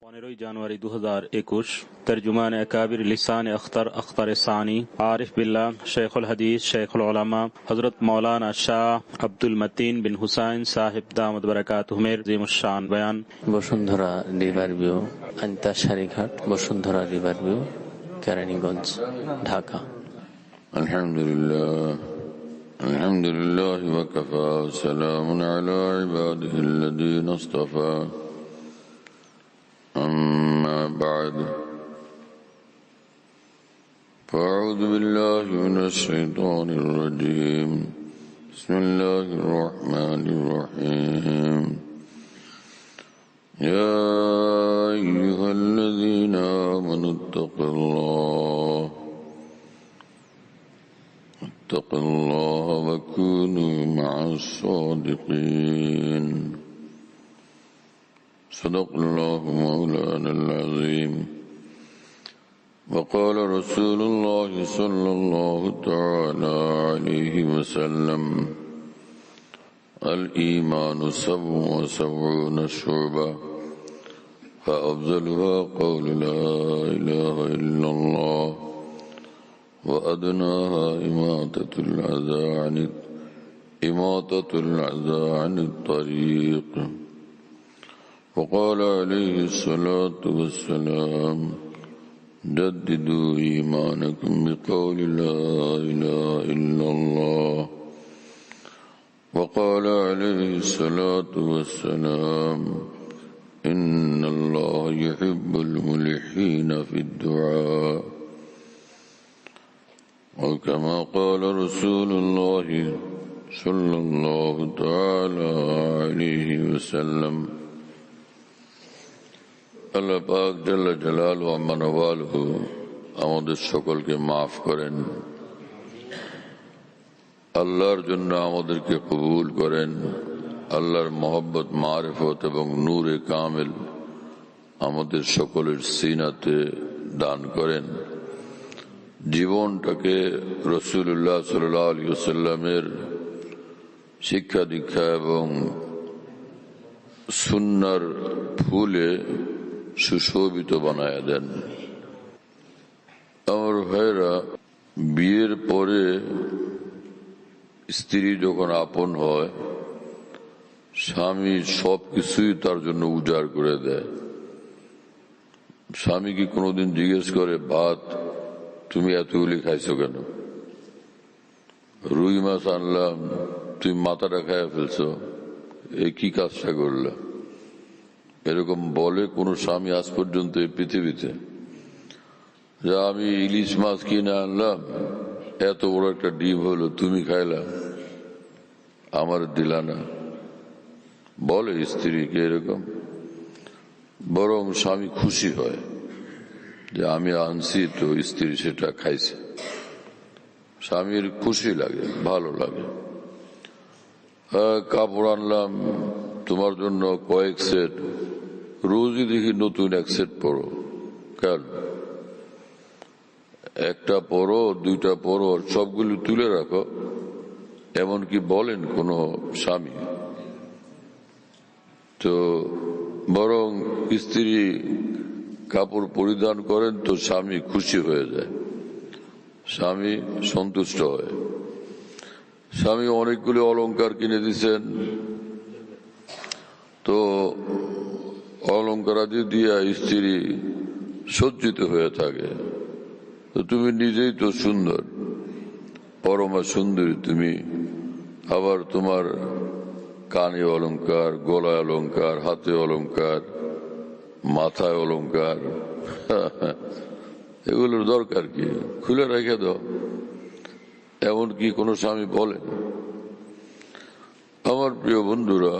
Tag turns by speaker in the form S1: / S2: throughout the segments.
S1: 15 জানুয়ারি 2021 তরজুমান একাবির লিসান আখতার সানি আরিফ বিল্লাহ শেখুল হাদিস শেখুল উলামা হযরত মাওলানা শাহ আব্দুল মতিন বিন হুসাইন সাহেব দামত বারাকাতুহুমের জিমুশান বয়ান।
S2: Bashundhara river view, Antasarighat, Bashundhara river view, Keraniganj, Dhaka.
S3: আলহামদুলিল্লাহ ওয়া কাফা ওয়া সালামুন আলা ইবাদিহিল্লাযীনা ইসতাফা। أما بعد فأعوذ بالله من الشيطان الرجيم. بسم الله الرحمن الرحيم. يا أيها الذين آمنوا اتقوا الله وكونوا مع الصادقين. صدق الله مولانا العظيم. وقال رسول الله صلى الله تعالى عليه وسلم: الإيمان 77 شعبة فأفضلها قول لا إله إلا الله وأدناها إماطة الأذى عن الطريق. وقال عليه الصلاة والسلام: جددوا إيمانكم بقول لا إله إلا الله. وقال عليه الصلاة والسلام: إن الله يحب الملحين في الدعاء. وكما قال رسول الله صلى الله تعالى عليه وسلم: আল্লাহ পাক জাল্লা জালালহু ওয়া মানওয়ালহু আমাদের সকলকে মাফ করেন, আল্লাহর জন্য আমাদেরকে কবুল করেন, আল্লাহর মহব্বত, মারিফত এবং নূরে কামিল আমাদের সকলের সিনাতে দান করেন। জীবনটাকে রাসূলুল্লাহ সাল্লাল্লাহু আলাইহি ওয়াসাল্লামের শিক্ষা দীক্ষা এবং সুন্নাহর ফুলে সুশোভিত বানায় দেন। আমার ভাইরা, বিয়ের পরে স্ত্রী যখন আপন হয়, স্বামী সবকিছুই তার জন্য উজাড় করে দেয়। স্বামী কি কোনোদিন জিজ্ঞেস করে, ভাত তুমি এতগুলি খাইছো কেন? রুই মাছ আনলাম, তুমি মাথাটা খাইয়া ফেলছো, এই কি কাজটা করলা? এরকম বলে কোন স্বামী আজ পর্যন্ত এই পৃথিবীতে? যে আমি ইলিশ মাছ কিনে আনলাম, এত বড় একটা ডিম হলো, তুমি খাইলা, আমার দিলা না? বলে স্ত্রীকে এরকম? বরং স্বামী খুশি হয় যে আমি আনছি তো স্ত্রী সেটা খাইছে। স্বামীর খুশি লাগে, ভালো লাগে। কাপড় আনলাম তোমার জন্য কয়েক সেট, রোজই দেখি নতুন এক সেট পরো, কেন? একটা পরো, দুইটা পরো, সবগুলো তুলে রাখো, এমনকি বলেন কোন স্বামী? তো বরং স্ত্রী কাপড় পরিধান করেন তো স্বামী খুশি হয়ে যায়, স্বামী সন্তুষ্ট হয়। স্বামী অনেকগুলো অলংকার কিনে দিচ্ছেন, তো অলংকারাদি দিয়া স্ত্রী সজ্জিত হয়ে থাকে। তো তুমি নিজেই তো সুন্দর, পরমা সুন্দরী তুমি, আবার তোমার কানে অলংকার, গলায় অলংকার, হাতে অলংকার, মাথায় অলংকার, এগুলোর দরকার কি? খুলে রেখে দাও। এমন কি কোনো স্বামী বলেন? আমার প্রিয় বন্ধুরা,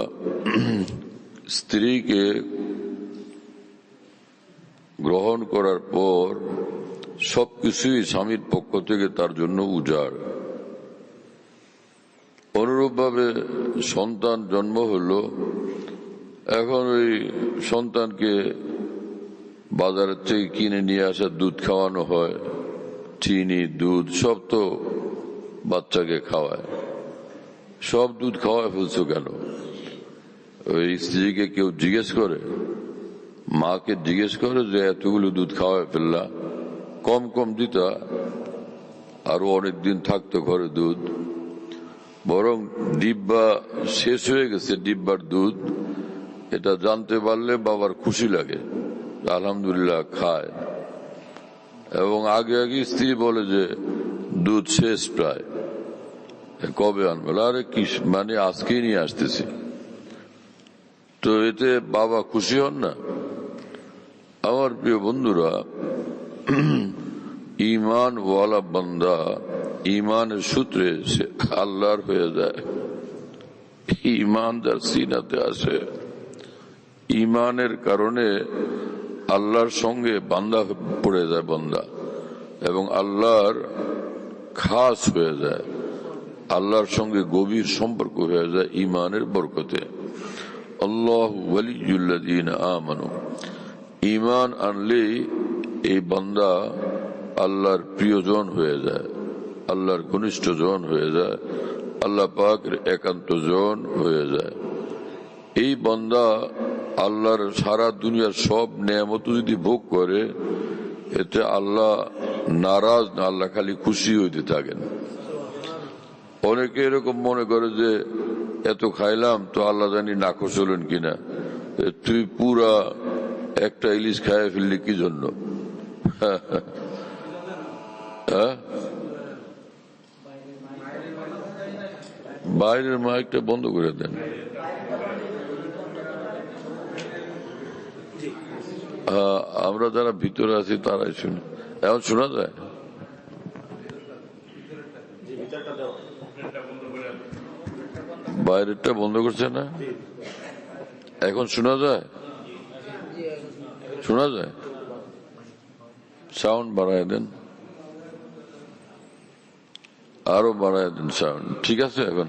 S3: স্ত্রীকে গ্রহণ করার পর সবকিছুই স্বামীর পক্ষ থেকে তার জন্য উজাড়। অনুরূপভাবে সন্তান জন্ম হলো, এখন ওই সন্তানকে বাজারের থেকে কিনে নিয়ে আসা দুধ খাওয়ানো হয়, চিনি, দুধ সব তো বাচ্চাকে খাওয়ায়। সব দুধ খাওয়ায় ফেলছো কেন? ওই স্ত্রীকে কেউ জিজ্ঞেস করে মাকে জিজ্ঞেস করে যে এতগুলো দুধ খাওয়াই ফেললা, কম কম দিতা, আরো অনেকদিন থাকতো ঘরে দুধ, বরং ডিব্বা শেষ হয়ে গেছে ডিব্বার দুধ, এটা জানতে পারলে বাবার খুশি লাগে, আলহামদুলিল্লাহ খায়। এবং আগে আগে স্ত্রী বলে যে দুধ শেষ প্রায়, কবে আনবে? আরে কি মানে আজকেই নিয়ে আসতেছি। তো এতে বাবা খুশি হন না? আমার প্রিয় বন্ধুরা, ইমান ওয়ালা বান্দা ইমানের সূত্রে সে আল্লাহর হয়ে যায়। ইমান যার সিনাতে আসে, ইমানের কারণে আল্লাহর সঙ্গে বান্দা পড়ে যায় বান্দা, এবং আল্লাহর খাস হয়ে যায়, আল্লাহর সঙ্গে গভীর সম্পর্ক হয়ে যায় ইমানের বরকতে। আল্লাহু ওয়ালিয়ুল্লাযীনা আমানু, ইমান আনলেই এই বান্দা আল্লাহর প্রিয়জন হয়ে যায়, আল্লাহর ঘনিষ্ঠ জন হয়ে যায়, আল্লাহ পাকের একান্ত জন হয়ে যায়। এই বান্দা আল্লাহর সারা দুনিয়ার সব নেয়ামত যদি ভোগ করে, এতে আল্লাহ নারাজ না, আল্লাহ খালি খুশি হইতে থাকেন। অনেকে এরকম মনে করে যে এত খাইলাম তো আল্লাহ জানি নাখোশ হলেন কিনা, তুই পুরা একটা ইলিশ খাইয়ে ফেললি কি জন্য? বাইরের মাইকটা বন্ধ করে দেন। আমরা যারা ভিতরে আছি তারাই শুনি। এখন শোনা যায়? বাইরেরটা বন্ধ করছে না? এখন শোনা যায়? শোনা যায়? সাউন্ড বাড়ায় দেন, আরো বাড়ায় দেন সাউন্ড। ঠিক আছে? এখন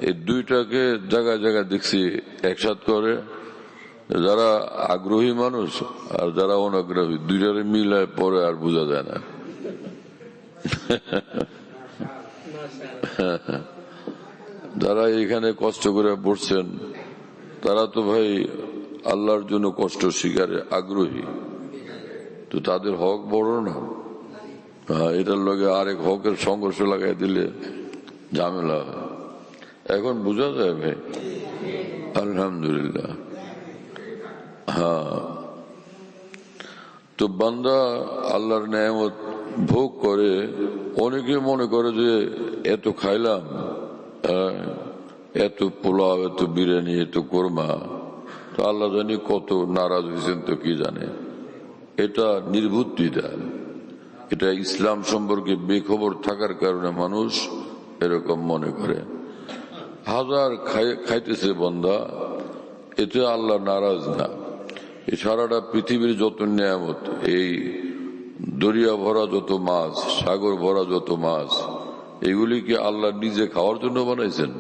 S3: এই দুইটাকে জায়গায় জায়গায় দেখছি একসাথ করে, যারা আগ্রহী মানুষ আর যারা অনাগ্রহী দুইটারে মিলায় পরে আর বোঝা যায় না। যারা এখানে কষ্ট করে পড়ছেন তারা তো ভাই আল্লাহর জন্য কষ্ট স্বীকারে আগ্রহী, তো তাদের হক বড় না। এটার লগে আরেক হকের সংঘর্ষ লাগাই দিলে ঝামেলা হয়। এখন বোঝা যায় ভাই, আলহামদুলিল্লাহ। তো বান্দা আল্লাহর নেয়ামত ভোগ করে, অনেকে মনে করে যে এত খাইলাম, এত পোলাও, এত বিরিয়ানি, এত কোরমা, তো আল্লাহ জানি কত নারাজ হয়েছেন তো কি জানে। এটা নির্বুদ্ধিতা, এটা ইসলাম সম্পর্কে বেখবর থাকার কারণে মানুষ এরকম মনে করে। হাজার খাইতেছে বান্দা, এতে আল্লাহ নারাজ না। এই সারাটা পৃথিবীর যত নিয়ামত, এই দরিয়া ভরা যত মাছ, সাগর ভরা যত মাছ, এগুলি কি আল্লাহ নিজে খাওয়ার জন্য বানাইছেন?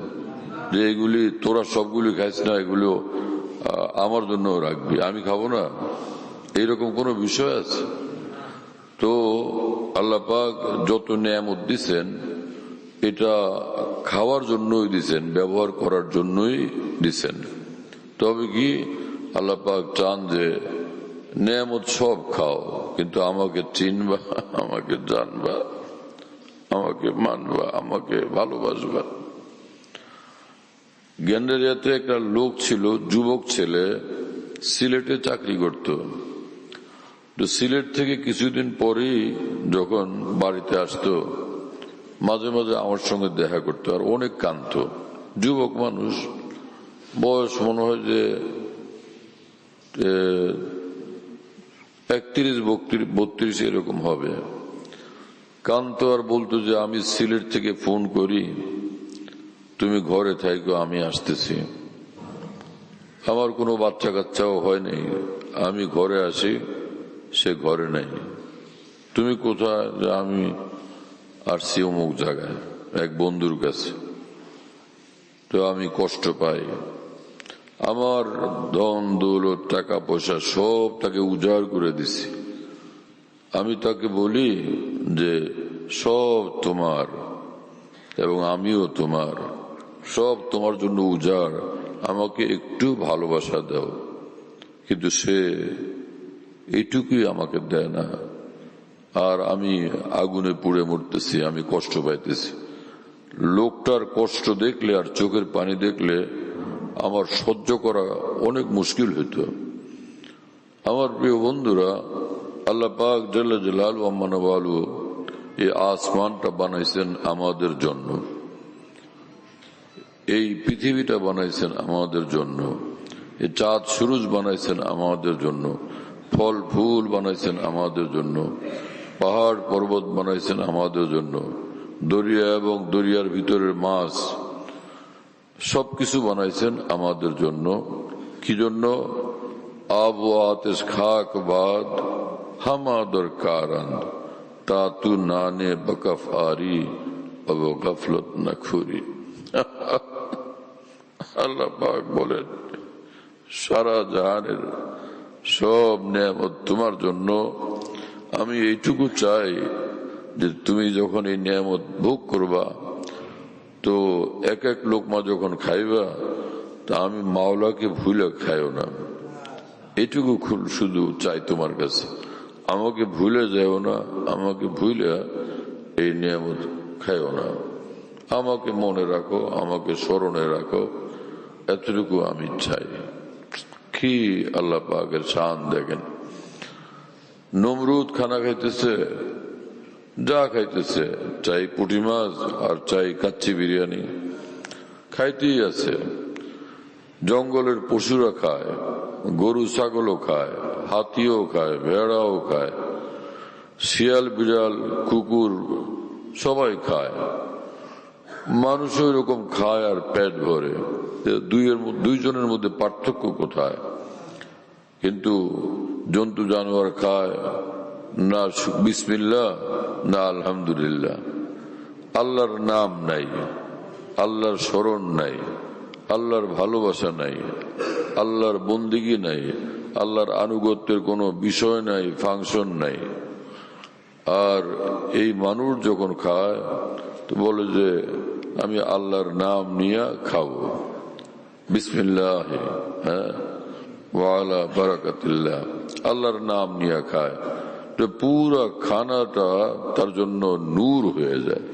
S3: যে এগুলি তোরা সবগুলি খাইস না, এগুলো আমার জন্য রাখবি, আমি খাবো না, এইরকম কোন বিষয় আছে? তো আল্লাহ পাক যত নিয়ামত দিচ্ছেন এটা খাওয়ার জন্যই দিচ্ছেন, ব্যবহার করার জন্যই দিচ্ছেন। তবে কি আল্লাহ পাক চান যে নিয়ামত সব খাও, কিন্তু আমাকে চিনবা, আমাকে জানবা, আমাকে মানবা, আমাকে ভালোবাসবা। গ্যান্ডারিয়াতে একটা লোক ছিল, যুবক ছেলে, সিলেটে চাকরি করত। তো সিলেট থেকে কিছুদিন পরেই যখন বাড়িতে আসতো, মাঝে মাঝে আমার সঙ্গে দেখা করতো, আর অনেক কাঁদত। যুবক মানুষ, বয়স মনে হয় যে 31-32 এরকম হবে। কাঁদতো আর বলতো যে আমি সিলেট থেকে ফোন করি, তুমি ঘরে থাকো, আমি আসতেছি। আমার কোনো বাচ্চা কাচ্চাও হয় নাই, আমি ঘরে আসি, সে ঘরে নাই। তুমি কোথায়? আমি আসছি অমুক জায়গায় এক বন্ধুর কাছে। তো আমি কষ্ট পাই, আমার ধন দৌলত টাকা পয়সা সব তাকে উজাড় করে দিছি। আমি তাকে বলি যে সব তোমার এবং আমিও তোমার, সব তোমার জন্য উজাড়, আমাকে একটু ভালোবাসা দাও, কিন্তু সে এইটুকুই আমাকে দেয় না, আর আমি আগুনে পুড়ে মরতেছি, আমি কষ্ট পাইতেছি। লোকটার কষ্ট দেখলে আর চোখের পানি দেখলে আমার সহ্য করা অনেক মুশকিল হইতো। আমার প্রিয় বন্ধুরা, আল্লাহ পাক জাল্লা জালালু আম্মা নওয়ালু এই আসমানটা বানাইছেন আমাদের জন্য, এই পৃথিবীটা বানাইছেন আমাদের জন্য, এই চাঁদ সূরজ বানাইছেন আমাদের জন্য, ফল ফুল বানাইছেন আমাদের জন্য, পাহাড় পর্বত বানাইছেন আমাদের জন্য, দরিয়া এবং দরিয়ার ভিতরের মাছ সবকিছু বানাইছেন আমাদের জন্য। কি জন্য? আব ও আতিশ খাক বাদ হামাদর কারণ তা তু নানে বকফারি অব গফলত নখুরি। আল্লাহ পাক বলেন, সারা জাহানের সব নিয়ামত তোমার জন্য। আমি এইটুকু চাই যে তুমি যখন এই নিয়ামত ভোগ করবা, তো এক এক লোকমা যখন খাইবা, তা আমি মাওলাকে ভুলে খাইও না। এইটুকু শুধু চাই তোমার কাছে, আমাকে ভুলে যাও না, আমাকে ভুলে এই নিয়ামত খাইও না, আমাকে মনে রাখো, আমাকে স্মরণে রাখো, এতটুকু আমি চাই। কি আল্লাহ পাকের শান দেখেন। নমরুদ খানা খাইতেছে, যা খাইতেছে, চাই পুঁটি মাছ আর চাই কাচ্চি বিরিয়ানি, খাইতেই আছে। জঙ্গলের পশুরা খায়, গরু ছাগলও খায়, হাতিও খায়, ভেড়াও খায়, শিয়াল বিড়াল কুকুর সবাই খায়, মানুষও এরকম খায় আর পেট ভরে। দুইজনের মধ্যে পার্থক্য কোথায়? কিন্তু জন্তু জানোয়ার খায় না বিসমিল্লাহ না আলহামদুলিল্লাহ, আল্লাহর নাম নাই, আল্লাহর স্মরণ নাই, আল্লাহর ভালোবাসা নাই, আল্লাহর বন্দিগি নাই, আল্লাহর আনুগত্যের কোনো বিষয় নাই, ফাংশন নাই। আর এই মানুষ যখন খায় তো বলে যে আমি আল্লাহর নাম নিয়ে খাবো, বিসমিল্লাহ ওয়ালা বারাকাতিল্লাহ, আল্লাহর নাম নিয়ে খায়, তো পুরা খানাটা তার জন্য নূর হয়ে যায়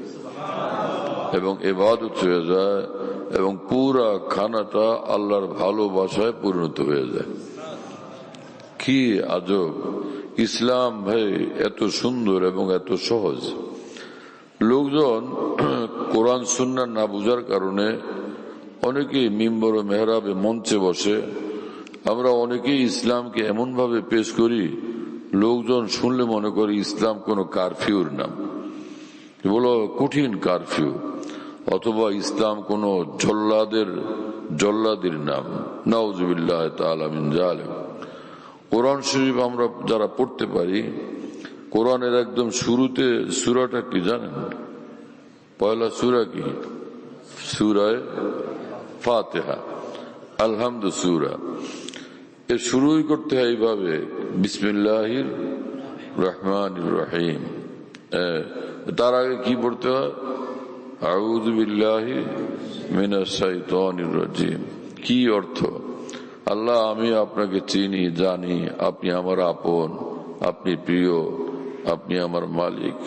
S3: এবং ইবাদত হয়ে যায়, এবং পুরা খানাটা আল্লাহর ভালোবাসায় পরিণত হয়ে যায়। কি আজব ইসলাম ভাই, এত সুন্দর এবং এত সহজ। লোকজন কোরআন সুন্নাহ না বুঝার কারণে অনেকেই মিম্বর ও মেহরাবে মঞ্চে বসে, আমরা অনেকেই ইসলামকে এমন ভাবে পেশ করি, লোকজন শুনলে মনে করে ইসলাম কোন কারফিউর নাম, বলো কঠিন কারফিউ, অথবা ইসলাম কোন জল্লাদের নাম। নাউজুবিল্লাহ তাআলা মিন যালিক। কোরআন শরীফ আমরা যারা পড়তে পারি, কোরআনের একদম শুরুতে সূরাটা কি জানেন? পয়লা সূরা কি? সূরায়ে ফাতিহা, আলহামদু সূরা। এর শুরুই করতে হয় এইভাবে, বিসমিল্লাহির রহমানির রহিম। তার আগে কি পড়তে হয়? আউযু বিল্লাহি মিনাশ শাইতানির রাজিম। কি অর্থ? আল্লাহ, আমি আপনাকে চিনি, জানি, আপনি আমার আপন, আপনি প্রিয়, আপনি আমার মালিক,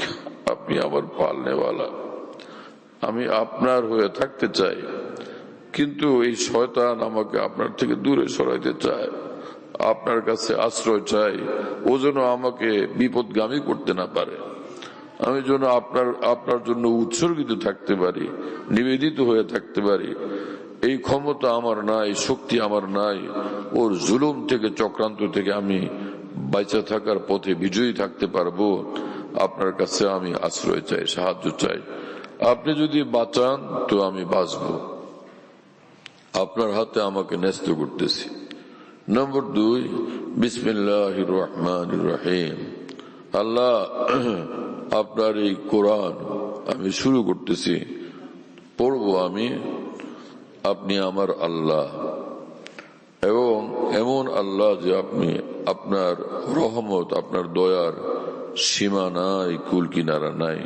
S3: আপনি আমার পালনেওয়ালা, আমি আপনার হয়ে থাকতে চাই, কিন্তু এই শয়তান আমাকে আপনার থেকে দূরে সরাইতে চায়, আপনার কাছে আশ্রয় চাই, ও যেন আমাকে বিপদগামী করতে না পারে, আমি যেন আপনার জন্য উৎসর্গিত থাকতে পারি, নিবেদিত হয়ে থাকতে পারি। এই ক্ষমতা আমার নাই, শক্তি আমার নাই, ওর জুলুম থেকে, চক্রান্ত থেকে আমি বাইচা থাকার পথে বিজয়ী থাকতে পারবো। আপনার কাছে আমি আশ্রয় চাই, সাহায্য চাই। আপনি যদি বাঁচান তো আমি বাঁচব, আপনার হাতে আমাকে ন্যস্ত করতেছি। নম্বর 2, বিসমিল্লাহির রহমানির রহিম। আল্লাহ, আপনার এই কোরআন আমি শুরু করতেছি, পড়বো আমি, আপনি আমার আল্লাহ, এবং এমন আল্লাহ যে আপনি, আপনার রহমত, আপনার দয়ার সীমা নাই, কুল কিনারা নাই,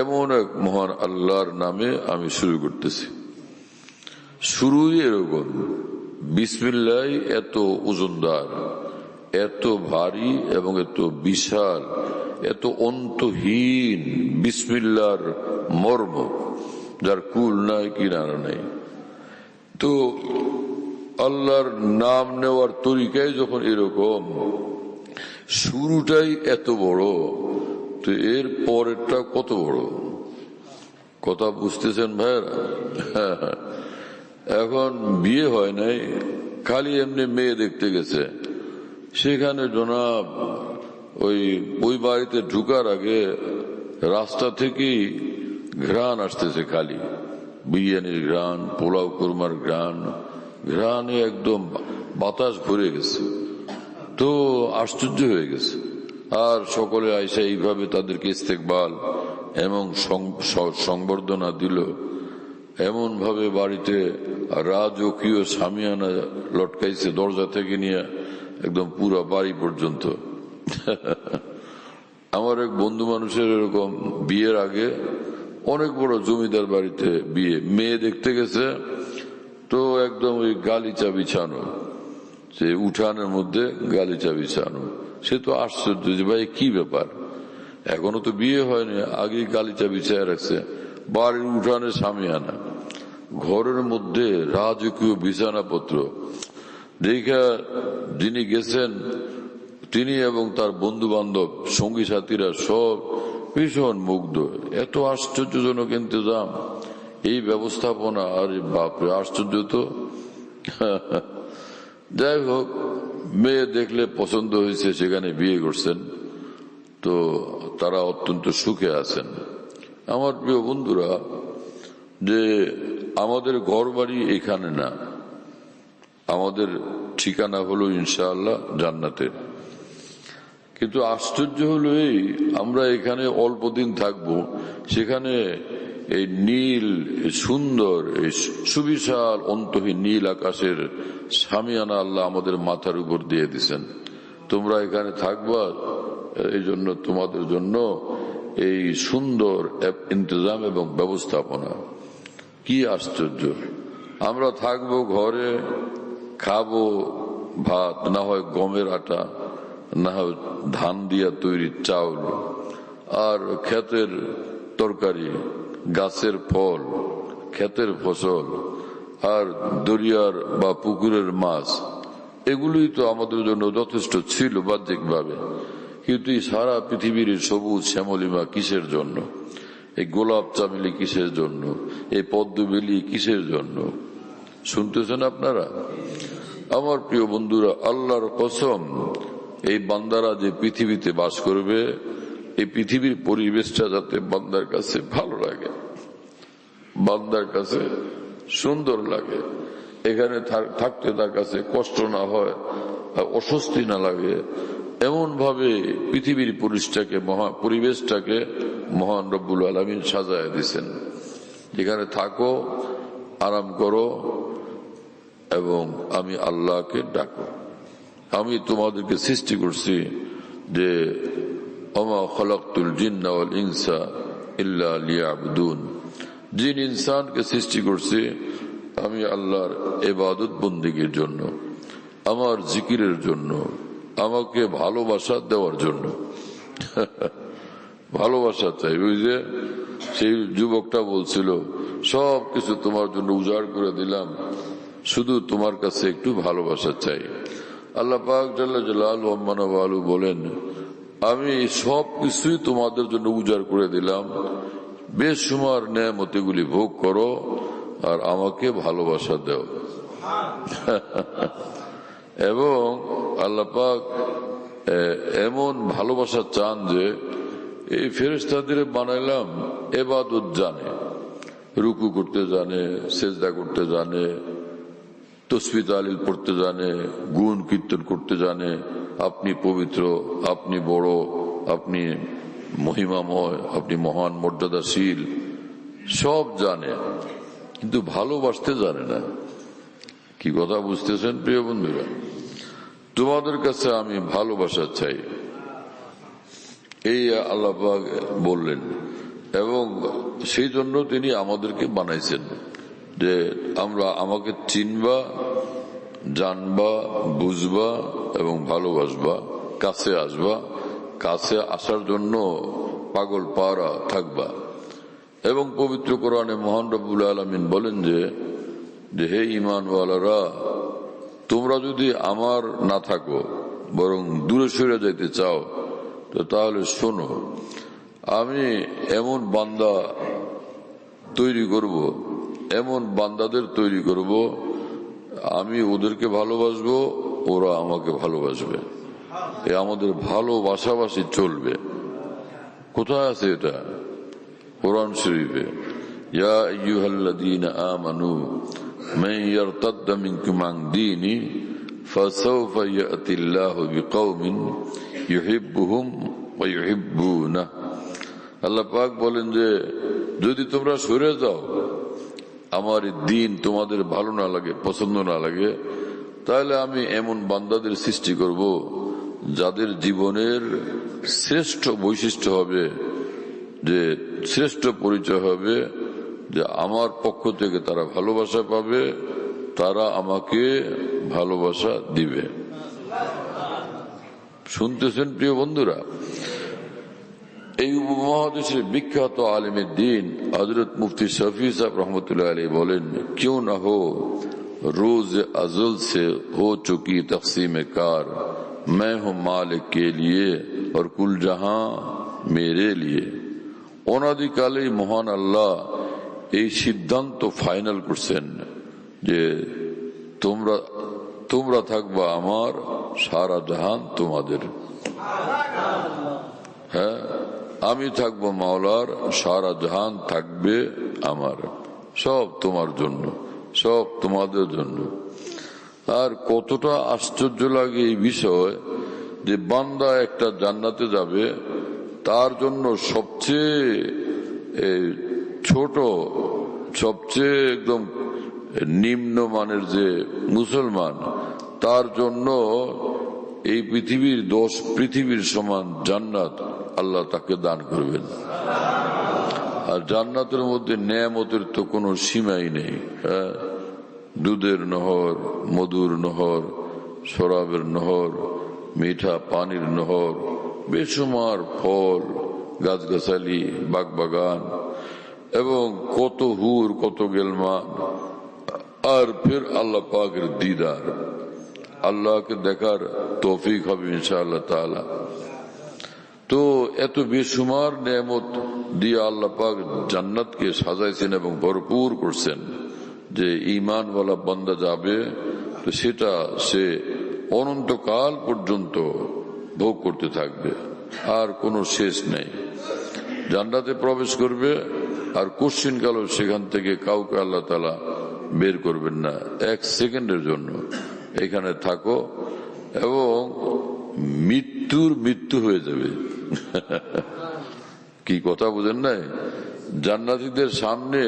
S3: এমন এক মহান আল্লাহর নামে আমি শুরু করতেছি। শুরুই এরকম, বিসমিল্লাহ এত ওজনদার, এত ভারী এবং এত বিশাল, এত অন্তহীন বিসমিল্লাহর মর্ম, যার কুল নাই কিনারা নাই। তো আল্লাহর নাম নেওয়ার তরিকায় যখন এরকম, শুরুটাই এত বড়, তো এর পরেরটা কত বড়, কথা বুঝতেছেন ভাইরা? এখন বিয়ে হয় নাই, খালি এমনি মেয়ে দেখতে গেছে, সেখানে জনাব ওই বাড়িতে ঢুকার আগে রাস্তা থেকেই ঘ্রাণ আসতেছে, খালি বিরিয়ানির ঘ্রাণ, পোলাও কুরমার ঘ্রাণে একদম বাতাস ভরে গেছে। তো আশ্চর্য হয়ে গেছে। আর সকলে আইসা এইভাবে তাদেরকে ইস্তেকবাল এবং সংবর্ধনা দিল, এমন ভাবে বাড়িতে রাজকীয় সামিয়ানা লটকাইছে দরজা থেকে নিয়ে একদম পুরো বাড়ি পর্যন্ত। আমার এক বন্ধু মানুষের এরকম বিয়ের আগে অনেক বড় জমিদার বাড়িতে বিয়ে, মেয়ে দেখতে গেছে, তো একদম ওই গালিচা বিছানো, সে উঠানের মধ্যে গালিচা বিছানো। সে তো আশ্চর্য যে ভাই কি ব্যাপার, এখনো তো বিয়ে হয়নি, আগেই গালিচা বিছায় রাখছে, বাড়ির উঠানে সামিয়ানা, ঘরের মধ্যে রাজকীয় বিছানাপত্র। দেখা যিনি গেছেন তিনি এবং তার বন্ধু বান্ধব সঙ্গী সাথীরা সব ভীষণ মুগ্ধ। এত আশ্চর্যজনক ইন্তজাম, এই ব্যবস্থাপনা, আর বাপরে আশ্চর্য তো। যাই হোক, মেয়ে দেখলে পছন্দ হয়েছে, সেখানে বিয়ে করছেন, তো তারা অত্যন্ত সুখে আছেন। আমার প্রিয় বন্ধুরা, যে আমাদের ঘর বাড়ি এখানে না, আমাদের ঠিকানা হলো ইনশাআল্লাহ জান্নাতের। কিন্তু আশ্চর্য হলো এই, আমরা এখানে অল্প দিন থাকবো, সেখানে এই নীল সুন্দর এই সুবিশাল অন্তহীন নীল আকাশের সামিয়ানা আল্লাহ আমাদের মাথার উপর দিয়ে দিছেন। তোমরা এখানে থাকবা, এই জন্য তোমাদের জন্য এই সুন্দর ইন্তজাম এবং ব্যবস্থাপনা। কি আশ্চর্য! আমরা থাকবো ঘরে, খাবো ভাত, না হয় গমের আটা, না হয় ধান দিয়া তৈরি চাউল, আর ক্ষেতের তরকারি, গাছের ফল, ক্ষেতের ফসল, আর দরিয়ার বা পুকুরের মাছ, এগুলোই তো আমাদের জন্য যথেষ্ট ছিল বাহ্যিকভাবে। কিন্তু এই সারা পৃথিবীর সবুজ শ্যামলিমা কিসের জন্য? এই গোলাপ চামেলি কিসের জন্য? এই পদ্মবেলি কিসের জন্য? শুনতেছেন আপনারা? আমার প্রিয় বন্ধুরা, আল্লাহর কসম, এই বান্দারা যে পৃথিবীতে বাস করবে, এই পৃথিবীর পরিবেশটা যাতে বান্দার কাছে ভালো লাগে, বান্দার কাছে সুন্দর লাগে, এখানে থাকতে তার কাছে কষ্ট না হয়, অস্বস্তি না লাগে, এমন ভাবে পৃথিবীর পরিবেশটাকে মহান রব্বুল আলামিন সাজায় দিছেন। যেখানে থাকো, আরাম করো এবং আমি আল্লাহকে ডাকো। আমি তোমাদেরকে সৃষ্টি করছি যে ওমা খালাকতুল জিন্না ওয়াল ইনসা ইল্লা লিয়াবুদুন, জিন ইনসানকে সৃষ্টি করছি আমি আল্লাহর ইবাদত বন্দেগীর জন্য, আমার জিকিরের জন্য, আমাকে ভালোবাসা দেওয়ার জন্য। ভালোবাসা চাই। ওই যে সেই যুবকটা বলছিল, সব কিছু তোমার জন্য উজাড় করে দিলাম, শুধু তোমার কাছে একটু ভালোবাসা চাই। আল্লাহ পাক জাল্লা জালালুহু ওয়া মানাওয়ালু বলেন, আমি সব কিছুই তোমাদের জন্য উজাড় করে দিলাম, বেশুমার নেয়ামতগুলি ভোগ করো আর আমাকে ভালোবাসা দাও। এবং আল্লাহ পাক এমন ভালোবাসা চান যে এই ফেরেশতাদের বানাইলাম ইবাদত জানে, রুকু করতে জানে, সেজদা করতে জানে, তসবিহ তাহলিল পড়তে জানে, গুণ কীর্তন করতে জানে, আপনি পবিত্র, আপনি বড়, আপনি মহিমাময়, আপনি মহান মর্যাদাশীল, সব জানে, কিন্তু ভালোবাসতে জানে না। কি কথা বুঝতেছেন প্রিয় বন্ধুরা? তোমাদের কাছে আমি ভালোবাসা চাই, এই আল্লাহ পাক বললেন। এবং সেই জন্য তিনি আমাদেরকে বানাইছেন, যে আমরা আমাকে চিনবা, জানবা, বুঝবা এবং ভালোবাসবা, কাছে আসবা, কাছে আসার জন্য পাগল পারা থাকবা। এবং পবিত্র কোরআনে মহান রব্বুল আলামিন বলেন যে হে ঈমানওয়ালারা, তোমরা যদি আমার না থাকো বরং দূরে সরে যাইতে চাও তো তাহলে শোনো, আমি এমন বান্দা তৈরি করব, এমন বান্দাদের তৈরি করব, আমি ওদেরকে ভালোবাসবো, ওরা আমাকে ভালোবাসবে। এ আমাদের ভালোবাসাবাসি চলবে। কোথায় আছে এটা? কোরআন শরীফে, ইয়া আইয়ুহাল্লাযীনা আমানু মান ইয়ারতাদ্দা মিনকুম আন দীনি ফাসাউফা ইয়াতিল্লাহু বিকওমিন ইউহিব্বুহুম ওয়া ইউহিব্বুনাহু। আল্লাহ পাক বলেন যে যদি তোমরা সরে যাও, আমার দিন তোমাদের ভালো না লাগে, পছন্দ না লাগে, তাহলে আমি এমন বান্দাদের সৃষ্টি করব যাদের জীবনের শ্রেষ্ঠ বৈশিষ্ট্য হবে, যে শ্রেষ্ঠ পরিচয় হবে যে আমার পক্ষ থেকে তারা ভালোবাসা পাবে, তারা আমাকে ভালোবাসা দিবে। শুনতেছেন প্রিয় বন্ধুরা? এই উপমহাদেশের বিখ্যাত আলেমের দিন হযরত মুফতি শফি সাহেব रहमतुल्लाह अलैह বলেন, क्यों न हो रोज अज़ल से हो चुकी तक़सीम कार, मैं हूँ मालिक के लिए और कुल जहां मेरे लिए। অনাদিকালেই মহান আল্লাহ এই সিদ্ধান্ত ফাইনাল করছেন যে তোমরা থাকবা আমার, সারা জাহান তোমাদের। হ্যাঁ, আমি থাকবো মাওলার, সারা জাহান থাকবে আমার। সব তোমার জন্য, সব তোমাদের জন্য। আর কতটা আশ্চর্য লাগে এই বিষয় যে বান্দা একটা জান্নাতে যাবে, তার জন্য সবচেয়ে ছোট, সবচেয়ে একদম নিম্নমানের যে মুসলমান, তার জন্য এই পৃথিবীর 10 পৃথিবীর সমান জান্নাত আল্লাহ তাকে দান করবেন। আর জান্নাতের মধ্যে নেয়ামতের তো কোনো সীমাই নেই। দুধের নহর, মধুর নহর, শরাবের নহর, মিঠা পানির নহর, বেসুমার ফল, গাছগাছালি, বাগবাগান এবং কত হুর, কত গেলমান। আর ফির আল্লাহ পাকের দিদার, আল্লাহকে দেখার তৌফিক হবে ইনশাআল্লাহ তাআলা। তো এত বেসুমার নেয়ামত দিয়ে আল্লাহ পাক জান্নাতকে সাজাইছেন এবং ভরপুর করছেন যে ঈমানওয়ালা বান্দা যাবে তো সেটা সে অনন্তকাল পর্যন্ত ভোগ করতে থাকবে, আর কোনো শেষ নেই। জান্নাতে প্রবেশ করবে আর কোশ্চিন কালও সেখান থেকে কাউকে আল্লাহ তাআলা বের করবেন না, 1 সেকেন্ডের জন্য। এখানে থাকো এবং মৃত্যু হয়ে যাবে। কি কথা বুঝেন নাই? জান্নাতীদের সামনে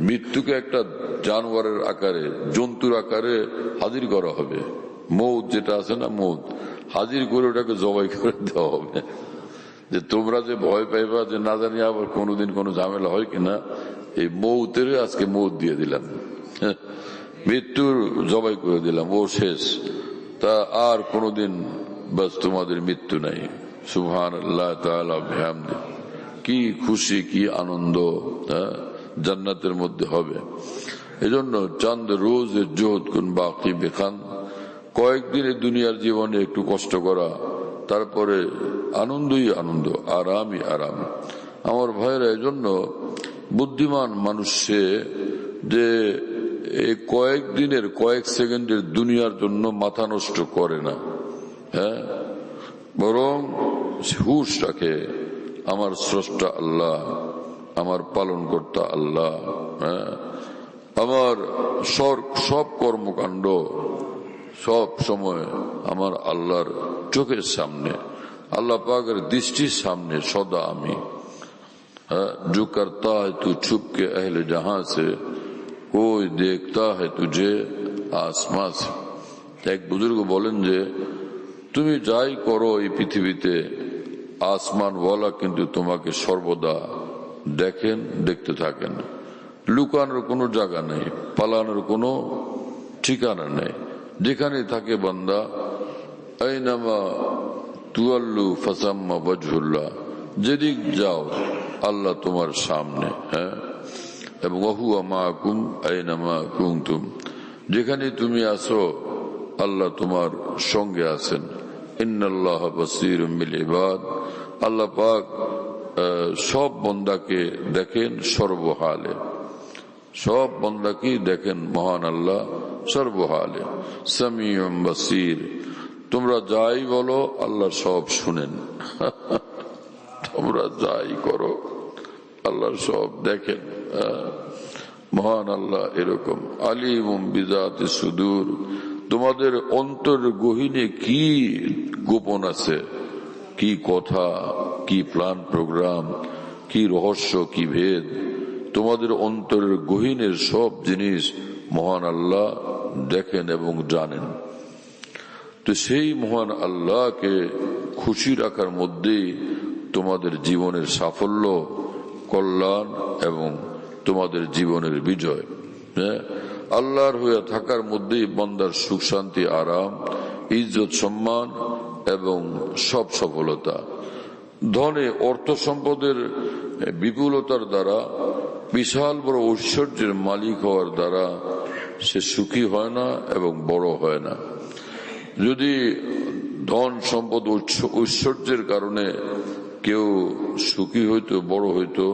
S3: মৃত্যুকে একটা জানোয়ারের আকারে, জন্তুর আকারে হাজির করা হবে। মৌত যেটা আছে না, মৌত হাজির করে ওটাকে জবাই করে দেওয়া হবে। যে তোমরা যে ভয় পাইবা যে না জানি আবার কোনোদিন কোনো ঝামেলা হয় কিনা, এই মৌতের আজকে মৌত দিয়ে দিলাম, মৃত্যুর জবাই করে দিলাম, ও শেষ। তা আর কোনোদিন বাস তোমাদের মৃত্যু নাই। সুবহানাল্লাহ তাআলা বিহামদি। কি খুশি, কি আনন্দ জান্নাতের মধ্যে হবে। এজন্য চাঁদ রোজ জোহদ কুন বাকি বেখান, কয়েকদিন দুনিয়ার জীবনে একটু কষ্ট করা, তারপরে আনন্দই আনন্দ, আরামই আরাম। আমার ভাইরা, এজন্য বুদ্ধিমান মানুষ সে যে এই কয়েকদিনের, কয়েক সেকেন্ডের দুনিয়ার জন্য মাথা নষ্ট করে না, হ্যাঁ, বরং হুঁশ রাখে আমার স্রষ্টা আল্লাহ, আমার পালনকর্তা আল্লাহ, হ্যাঁ, আমার সব কর্মকাণ্ড সব সময় আমার আল্লাহর চোখের সামনে, আল্লাহ পাকের দৃষ্টির সামনে সদা আমি। जो करता है तू छुप के अहले जहां से, कोई देखता है तुझे आसमां से। এক বুজুর্গ বলেন যে তুমি যাই করো এই পৃথিবীতে, আসমানওয়ালা কিন্তু তোমাকে সর্বদা দেখেন, দেখতে থাকেন। লুকানোর কোনো জায়গা নেই, পালানোর কোনো ঠিকানা নেই। যেখানে থাকে বান্দা, আইনামা তুয়াল্লু ফাসাম্মা ওয়াজহুল্লাহ, যেদিক যাও আল্লাহ তোমার সামনে। হ্যাঁ, এবং ওয়াহুয়া মাআকুম আইনামা কুনতুম, যেখানে তুমি আছো আল্লাহ তোমার সঙ্গে আছেন। ইন্নাল্লাহা বাসীরুম বিল ইবাদ, আল্লাহ পাক সব বান্দাকে দেখেন সর্বহালে, সব বান্দাকে দেখেন মহান আল্লাহ সর্বহালে। সামিউম বাসীর, তোমরা যাই বলো আল্লাহ সব শুনেন, তোমরা যাই করো আল্লাহ সব দেখেন। মহান আল্লাহ এরকম। আলিমুম বিযাতিস সুদূর, তোমাদের অন্তর গহীনে কি গোপন আছে, কি কথা, কি প্ল্যান প্রোগ্রাম, কি রহস্য, কি ভেদ, তোমাদের অন্তরের গহীনের সব জিনিস মহান আল্লাহ দেখেন এবং জানেন। তো সেই মহান আল্লাহকে খুশি রাখার মধ্যেই তোমাদের জীবনের সাফল্য, কল্যাণ এবং তোমাদের জীবনের বিজয়। আল্লাহর হয়ে থাকার মধ্যেই বান্দার সুখ শান্তি, আরাম, ইজ্জত, সম্মান এবং সব সফলতা। ধনে অর্থ সম্পদের বিপুলতার দ্বারা, বিশাল বড় ঐশ্বর্যের মালিক হওয়ার দ্বারা সে সুখী হয় না এবং বড় হয় না। যদি ধন সম্পদ ঐশ্বর্যের কারণে কেউ সুখী হইতো, বড় হইতো,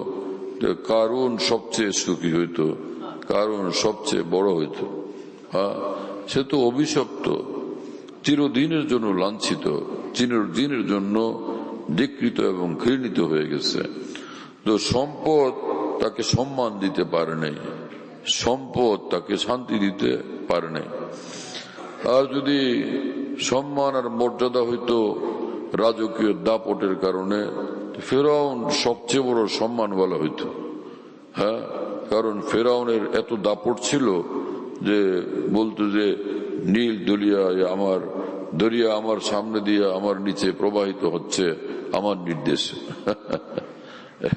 S3: কারণ সবচেয়ে সুখী হইতো, কারণ সবচেয়ে বড় হইতো। হ্যাঁ, সে তো অভিশপ্ত, চিরদিনের জন্য লাঞ্ছিত, চিরদিনের জন্য ধিক্কৃত এবং ঘৃণিত হয়ে গেছে। তো সম্পদ তাকে সম্মান দিতে পারে নাই, সম্পদ তাকে শান্তি দিতে পারে নাই। আর যদি সম্মান আর মর্যাদা হইতো রাজকীয় দাপটের কারণে, ফেরাউন সবচেয়ে বড় সম্মান বলা হইতো। হ্যাঁ, কারণ ফেরাউনের এত দাপট ছিল যে বলতো যে নীল দরিয়া আমার সামনে দিয়ে আমার নিচে প্রবাহিত হচ্ছে আমার নির্দেশে,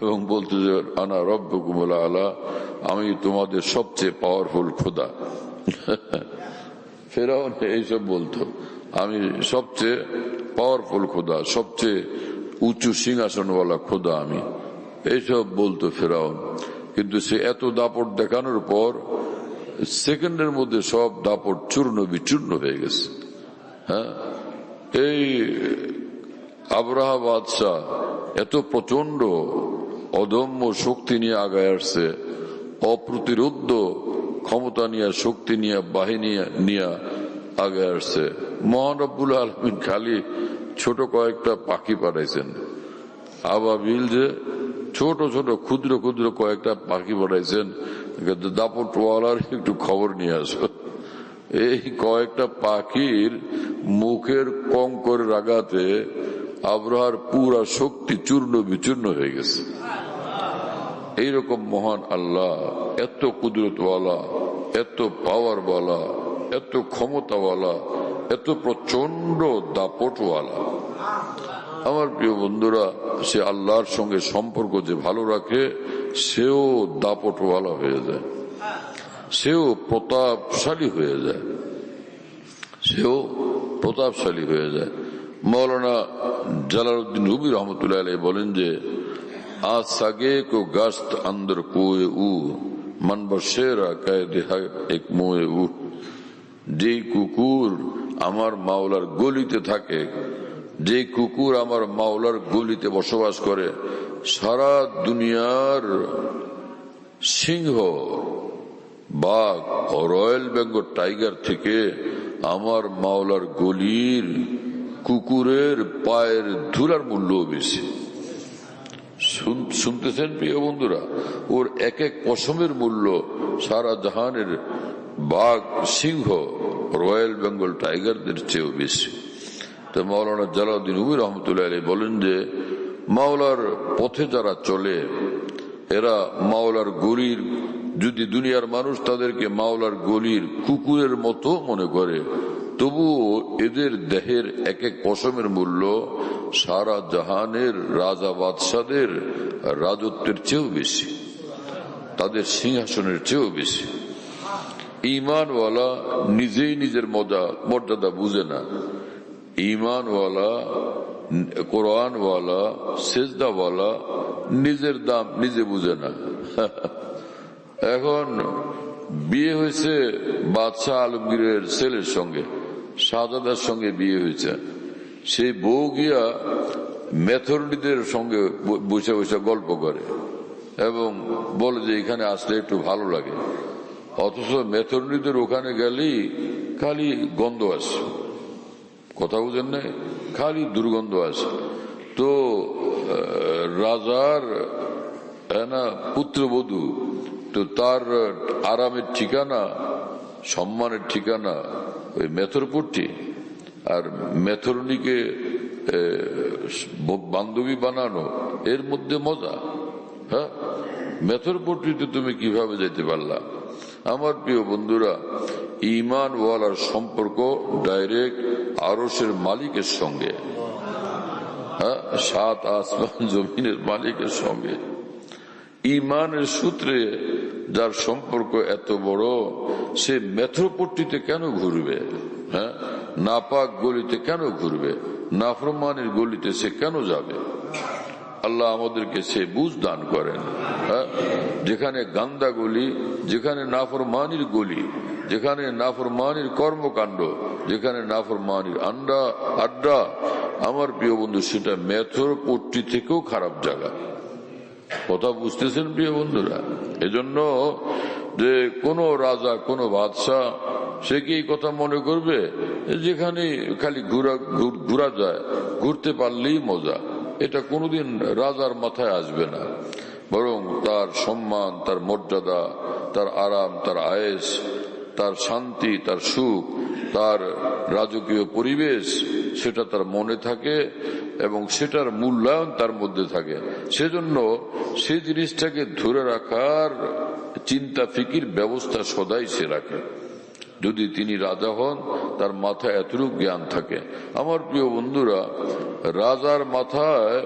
S3: এবং বলতো যে আনা রব্বুকুমুল আলা, আমি তোমাদের সবচেয়ে পাওয়ারফুল খোদা। ফেরাউন এইসব বলতো, আমি সবচেয়ে পাওয়ারফুল খোদা, সবচেয়ে উঁচু সিংহাসনওয়ালা খোদা আমি, এইসব বলতো ফেরাউন। কিন্তু সে এত দাপট দেখানোর পর সেকেন্ডের মধ্যে সব দাপট চূর্ণ বিচূর্ণ হয়ে গেছে। হ্যাঁ, এই আবরাহা বাদশাহ এত প্রচন্ড অদম্য শক্তি নিয়ে আগায় আসছে, অপ্রতিরোধ্য ক্ষমতা নিয়ে, শক্তি নিয়ে, বাহিনী নিয়ে আগে আসছে। মহান রব্বুল আলামিন খালি ছোট কয়েকটা পাখি পাঠাইছেন, আবাবিল, যে ছোট ছোট ক্ষুদ্র ক্ষুদ্র কয়েকটা পাখি পাঠাইছেন, দাপটওয়ালার একটু খবর নিয়ে আসো। এই কয়েকটা পাখির মুখের কঙ্করের আঘাতে আবরাহার পুরা শক্তি চূর্ণ বিচূর্ণ হয়ে গেছে। এইরকম মহান আল্লাহ, এত কুদরতওয়ালা, এত পাওয়ারওয়ালা, এত ক্ষমতাওয়ালা, এত প্রচন্ড দাপটওয়ালা। আমার প্রিয় বন্ধুরা, সে আল্লাহর সঙ্গে সম্পর্ক যে ভালো রাখে সেও দাপটওয়ালা হয়ে যায়, সেও প্রতাপশালী হয়ে যায়, সেও প্রতাপশালী হয়ে যায়। মৌলানা জালালউদ্দিন রুমি রহমতুল্লাহ আলাইহি বলেন যে आज सगे को गश्त अंदर कोए ऊ मन बशेरा कह देहा एक मोए ऊ, যে কুকুর আমার মাওলার গলিতে থাকে, যে কুকুর আমার মাওলার গলিতে বসবাস করে, সারা দুনিয়ার সিংহ, বাঘ ও রয়্যাল বেঙ্গল টাইগার থেকে আমার মাওলার গলির কুকুরের পায়ের ধুলার মূল্য বেশি। শুনতেছেন প্রিয় বন্ধুরা, ওর এক এক পশমের মূল্য সারা জাহানের বাঘ, সিংহ, রয়্যাল বেঙ্গল টাইগারদের চেয়েও বেশি। তো মাওলানা জালালউদ্দিন রুমি রহমতুল্লাহ আলাইহি বলেন যে মাওলার পথে যারা চলে এরা মাওলার গলির, যদি দুনিয়ার মানুষ তাদেরকে মাওলার গলির কুকুরের মতো মনে করে, তবুও এদের দেহের এক এক পশমের মূল্য সারা জাহানের রাজা বাদশাদের রাজত্বের চেয়েও বেশি। তাদের সিংহাসনের চেয়েও বেশি। ঈমানওয়ালা নিজেই নিজের মর্যাদা বুঝে না। ঈমানওয়ালা, কোরআনওয়ালা, সেজদাওয়ালা নিজের দাম নিজে বুঝে না। এখন বিয়ে হয়েছে বাদশাহ আলমগীরের ছেলের সঙ্গে, শাহজাদার সঙ্গে বিয়ে হয়েছে। সেই বউ গিয়া মেথরনিদের সঙ্গে বসে বসে গল্প করে এবং বলে যে এখানে আসলে একটু ভালো লাগে, অথচ মেথরনিদের ওখানে গেলেই খালি গন্ধ আসে। কথা বুঝেন না, খালি দুর্গন্ধ আসে। তো রাজার পুত্রবধূ, তো তার আরামের ঠিকানা, সম্মানের ঠিকানা ওই মেথরপট্টি, আর মেথরনিকে বান্ধবী বানানো, এর মধ্যে মজা। হ্যাঁ, মেথরপট্টিতে তুমি কিভাবে যেতে পারলা? আমার প্রিয় বন্ধুরা, ঈমান ওয়ালার সম্পর্ক ডাইরেক্ট আরশের মালিকের সঙ্গে, হ্যাঁ, সাত আসমান জমিনের মালিকের সঙ্গে। ঈমানের সূত্রে যার সম্পর্ক এত বড়, সে মেথরপট্টিতে কেন ঘুরবে? হ্যাঁ, নাপাক গলিতে কেন ঘুরবে? নাফরমানের গলিতে সে কেন যাবে? আল্লাহ আমাদেরকে সে বুঝ দান করেন। হ্যাঁ, যেখানে গান্দা গলি, যেখানে নাফরমানির গলি, যেখানে নাফরমানির কর্মকাণ্ড, যেখানে নাফরমানির আড্ডা, আমার প্রিয় বন্ধু, সেটা মেথরপট্টি থেকেও খারাপ জায়গা। কথা বুঝতেছেন প্রিয় বন্ধুরা? এজন্য যে কোন রাজা, কোন বাদশাহ, সে কি এই কথা মনে করবে যেখানে খালি ঘুরা যায়, ঘুরতে পারলেই মজা? এটা কোনোদিন রাজার মাথায় আসবে না। বরং তার সম্মান, তার মর্যাদা, তার আরাম, তার আয়েশ, তার শান্তি, তার সুখ, তার রাজকীয় পরিবেশ, সেটা তার মনে থাকে এবং সেটার মূল্যায়ন তার মধ্যে থাকে। সেজন্য সেই জিনিসটাকে ধরে রাখার চিন্তা, ফিকির, ব্যবস্থা সদাই সে রাখে। যদি তিনি রাজা হন, তার মাথায় এতটুকু জ্ঞান থাকে। আমার প্রিয় বন্ধুরা, রাজার মাথায়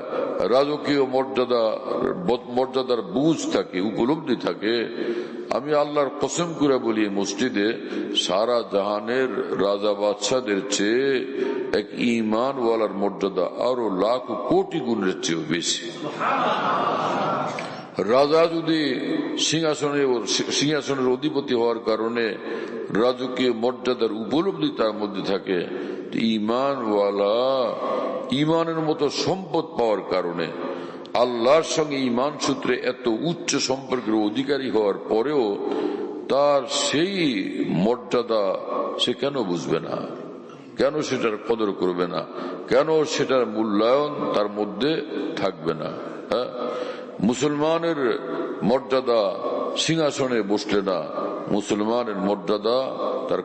S3: রাজকীয় মর্যাদার বুঝ থাকে, উপলব্ধি থাকে। আমি আল্লাহর কসম করে বলি, মসজিদে সারা জাহানের রাজা বাদশাদের চেয়ে এক ঈমানওয়ালার মর্যাদা আরো লাখ কোটি গুণের চেয়েও বেশি। রাজা যদি সিংহাসনের অধিপতি হওয়ার কারণে রাজকীয় মর্যাদার উপলব্ধি তার মধ্যে থাকে, ঈমানওয়ালা ঈমানের মতো সম্পদ পাওয়ার কারণে, আল্লাহর সঙ্গে ঈমান সূত্রে এত উচ্চ সম্পর্কের অধিকারী হওয়ার পরেও তার সেই মর্যাদা সে কেন বুঝবে না? কেন সেটার কদর করবে না? কেন সেটার মূল্যায়ন তার মধ্যে থাকবে না? হ্যাঁ, মুসলমানের মর্যাদা সিংহাসনে বসলে না, মুসলমানের মর্যাদা তার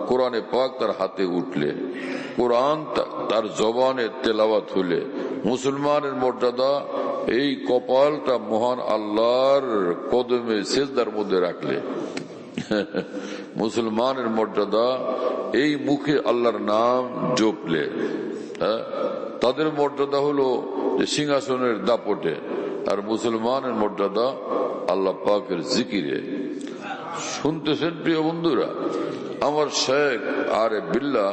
S3: কোরআনে পাক তার হাতে উঠলে, কোরআন তার জবানে তেলাওয়াত হলে। মুসলমানের মর্যাদা এই কপালটা মহান আল্লাহর কদমে সেজদার মধ্যে রাখলে। মুসলমানের মর্যাদা এই মুখে আল্লাহর নাম জপলে। হ্যাঁ, তাদের মর্যাদা হলো যে সিংহাসনের দাপটে, আর মুসলমানের মর্যাদা আল্লাহ পাকের জিকিরে। শুনতেছেন প্রিয় বন্ধুরা? আমার শেখ আরিফ বিল্লাহ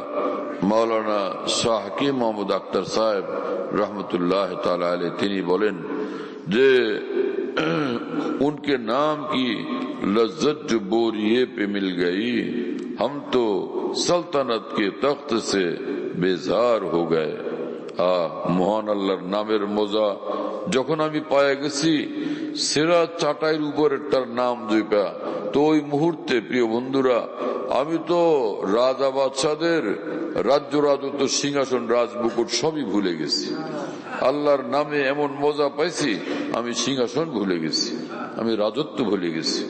S3: মাওলানা শাহ হাকিম মোহাম্মদ আখতার সাহেব रहमतुल्लाह ताला अलैह, তিনি বলেন যে उनके नाम की लज्जत जो बोरिए पे मिल गई, हम तो सल्तनत के तख्त से बेजार हो गए। মহান আল্লাহর নামের মজা যখন আমি পায়ে গেছি সেরা চাটাইয়ের উপরে তার নাম জপা, তো ওই মুহূর্তে প্রিয় বন্ধুরা আমি তো রাজা বাদশাদের রাজ্য রাজত্ব, সিংহাসন, রাজমুকুট সবই ভুলে গেছি। আল্লাহর নামে এমন মজা পাইছি, আমি সিংহাসন ভুলে গেছি, আমি রাজত্ব ভুলে গেছি।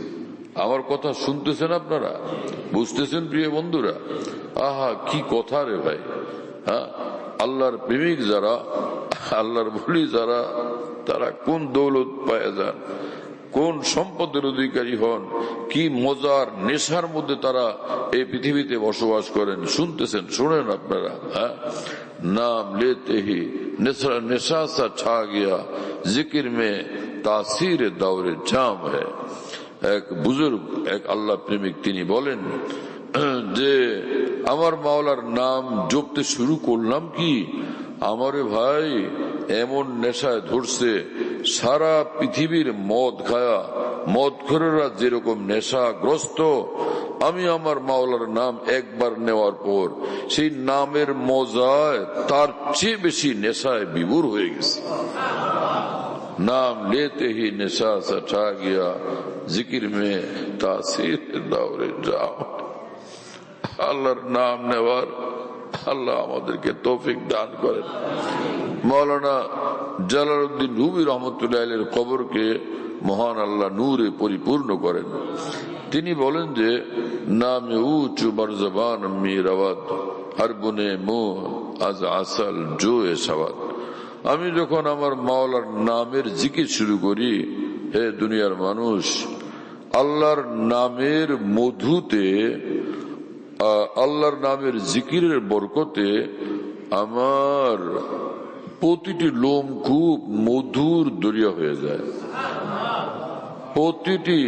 S3: আমার কথা শুনতেছেন আপনারা? বুঝতেছেন প্রিয় বন্ধুরা? আহা, কি কথা রে ভাই! হ্যাঁ, আল্লাহর প্রেমিক যারা, আল্লাহর বলি যারা, তারা কোন দৌলত পায় যান, কোন সম্পদের অধিকারী হন, কি মজার নেশার মধ্যে তারা এই পৃথিবীতে বসবাস করেন। শুনতেছেন? শুনেন আপনারা। হ্যাঁ, নাম লেতে হি নেশা সা ছা গিয়া, জিকির মে তাসির দৌরে জাম হ্যায়। এক বুজুর্গ, এক আল্লাহ প্রেমিক, তিনি বলেন যে আমার মাওলার নাম জপতে শুরু করলাম কি আমারে ভাই এমন নেশায় ধরছে, সারা পৃথিবীর মদখোরেরা যেরকম নেশাগ্রস্ত, আমি আমার মাওলার নাম একবার নেওয়ার পর সেই নামের মজায় তার চেয়ে বেশি নেশায় বিভোর হয়ে গেছে। नाम लेते ही नशा सा छा गया, जिक्र में तासीर दौरे जाओ। আল্লাহর নাম নেওয়ার আল্লাহ আমাদেরকে তৌফিক দান করেন। মৌলানা জালালউদ্দিন রুমি রহমতুল্লাহ আলাইহির কবরকে মহান আল্লাহ নূরে পরিপূর্ণ করেন। তিনি বলেন যে নামে উঁচু বরজবান মিরাওয়াত হর বুনে মুহ আজ আসল জো এ সওয়াত। আমি যখন আমার মাওলার নামের জিকির শুরু করি, হে দুনিয়ার মানুষ, আল্লাহর নামের মধুতে, আল্লাহর নামের জিকিরের বরকতে আমার প্রতিটি লোম খুব মধুর দরিয়া হয়ে যায়। প্রতিটি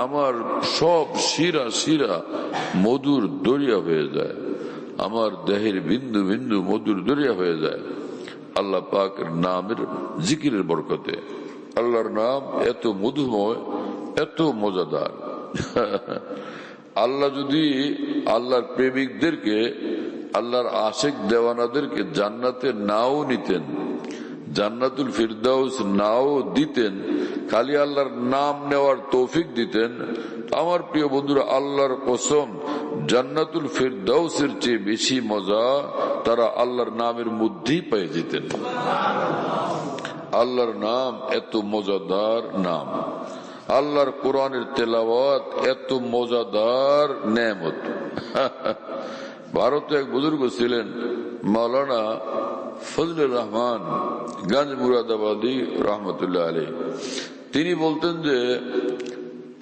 S3: আমার সব শিরা শিরা মধুর দরিয়া হয়ে যায়। আমার দেহের বিন্দু বিন্দু মধুর দরিয়া হয়ে যায় আল্লাহ পাকের নামের জিকিরের বরকতে। আল্লাহর নাম এত মধুময়, এত মজাদার। আল্লাহ যদি আল্লাহর প্রেমিকদেরকে, আল্লাহর আশেক দেওয়ানাদেরকে জান্নাতে নাও নিতেন, জান্নাতুল ফিরদাউস নাও দিতেন, খালি আল্লাহর নাম নেওয়ার তৌফিক দিতেন, আমার প্রিয় বন্ধুরা, আল্লাহর কসম জান্নাতুল ফিরদাউসের চেয়ে বেশি মজা তারা আল্লাহর নামের মধ্যেই পেয়ে যেতেন। আল্লাহর নাম এত মজাদার নাম, আল্লাহর কোরআনের তেলাওয়াত এত মজাদার নেয়ামত। ভারতে এক বুজুর্গ ছিলেন মাওলানা ফজলুর রহমান গঞ্জ মুরাদাবাদী রহমতুল্লাহ আলাইহি। তিনি বলতেন যে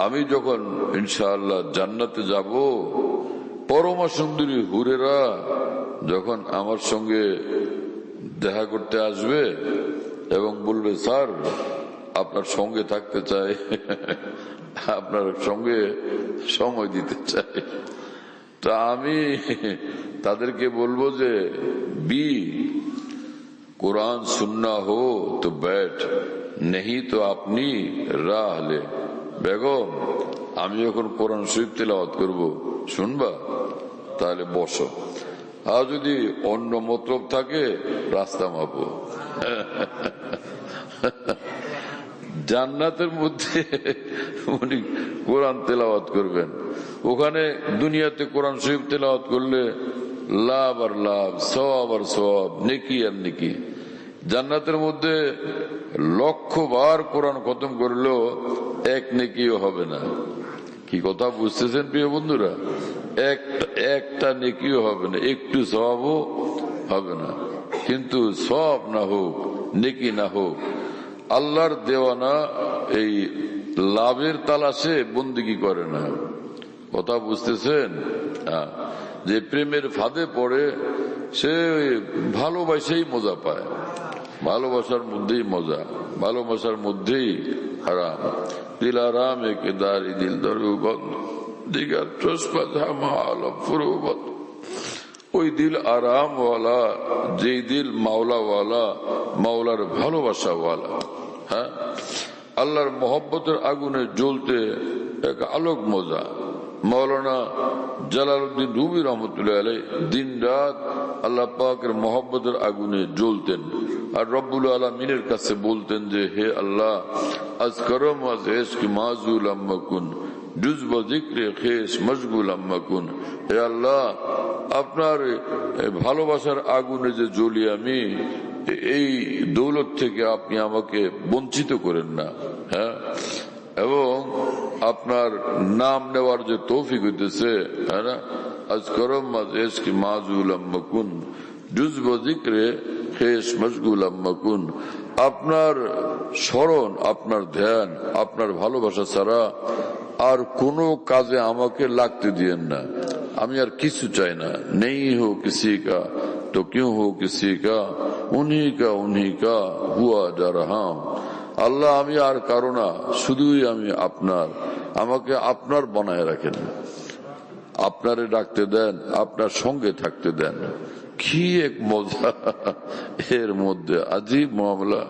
S3: আমি যখন ইনশাআল্লাহ জান্নাতে যাব, পরমা সুন্দরী হুরেরা যখন আমার সঙ্গে দেখা করতে আসবে এবং বলবে, স্যার আপনার সঙ্গে থাকতে চাই, আপনার সঙ্গে সময় দিতে চাই, তা আমি তাদেরকে বলবো যে বি कुरान सुनना हो तो बैठ, नहीं तो अपनी राह ले। বেগম, আমি যখন কোরআন শরীফ তেলাওয়াত করব, শুনবা? তাহলে বসো, আর যদি অন্য মতলব থাকে রাস্তা মাপো। জান্নাতের মধ্যে উনি কোরআন তেলাওয়াত করবেন। ওখানে দুনিয়াতে কোরআন শরীফ তেলাওয়াত করলে লাভ আর লাভ, সওয়াব আর সওয়াব, নেকি আর নেকি। জান্নাতের মধ্যে 1,00,000 বার কোরআন খতম করলেও এক নেকিও হবে না। কি কথা বুঝতেছেন প্রিয় বন্ধুরা? একটা নেকিও হবে না, একটু সওয়াবও হবে না। কিন্তু সওয়াব না হোক, নেকি না হোক, আল্লাহর দেওয়ানা এই লাভের তালাশে বন্দেগী করে না। কথা বুঝতেছেন? যে প্রেমের ফাঁদে পড়ে সে ভালোবাসাই মজা পায়, ভালোবাসার মধ্যেই মজা, ভালোবাসার মধ্যেই হারাম। দিল আরাম একে দারি দিল দরুবত দিগার ফুরুবত। ওই দিল আরামওয়ালা, যেই দিল মাওলাওয়ালা, মাওলার ভালোবাসাওয়ালা। হ্যাঁ, আল্লাহর মহব্বতের আগুনে জ্বলতে এক আলোক মজা। মৌলানা জালালউদ্দিন রুমি রহমতুল্লাহ আলাইহি দিন রাত আল্লাহ পাকের মহব্বতের আগুনে জ্বলতেন আর রব্বুল আলামিনের কাছে বলতেন যে, হে আল্লাহ, আজ করম আজ এশক মাজুল আম্মাকুন জুজব জিক্রে খেস মশগুল আম্মাকুন। হে আল্লাহ, আপনার ভালোবাসার আগুনে যে জ্বলি আমি, এই দৌলত থেকে আপনি আমাকে বঞ্চিত করেন না। হ্যাঁ, এবং আপনার নাম নেওয়ার যে তৌফিক হইতেছে, হ্যাঁ না, আজ করম আজ এশক মাজুল আম্মাকুন জুজব জিক্রে খেস মশগুল আম্মাকুন। আপনার স্মরণ, আপনার ধ্যান, আপনার ভালোবাসা ছাড়া আর কোনো কাজে আমাকে লাগতে দিয়েন না। আমি আর কিছু চাই না। নেই হো কিসি কা তো কিউ হো কিসি কা, উन्हीं का हुआ जा रहा हूं। আল্লাহ, আমি আর কারো না, শুধুই আমি আপনার। আমাকে আপনার বানায় রাখেন, আপনারে ডাকতে দেন, আপনার সঙ্গে থাকতে দেন। কি এক মজা এর মধ্যে, আজীব মামলা।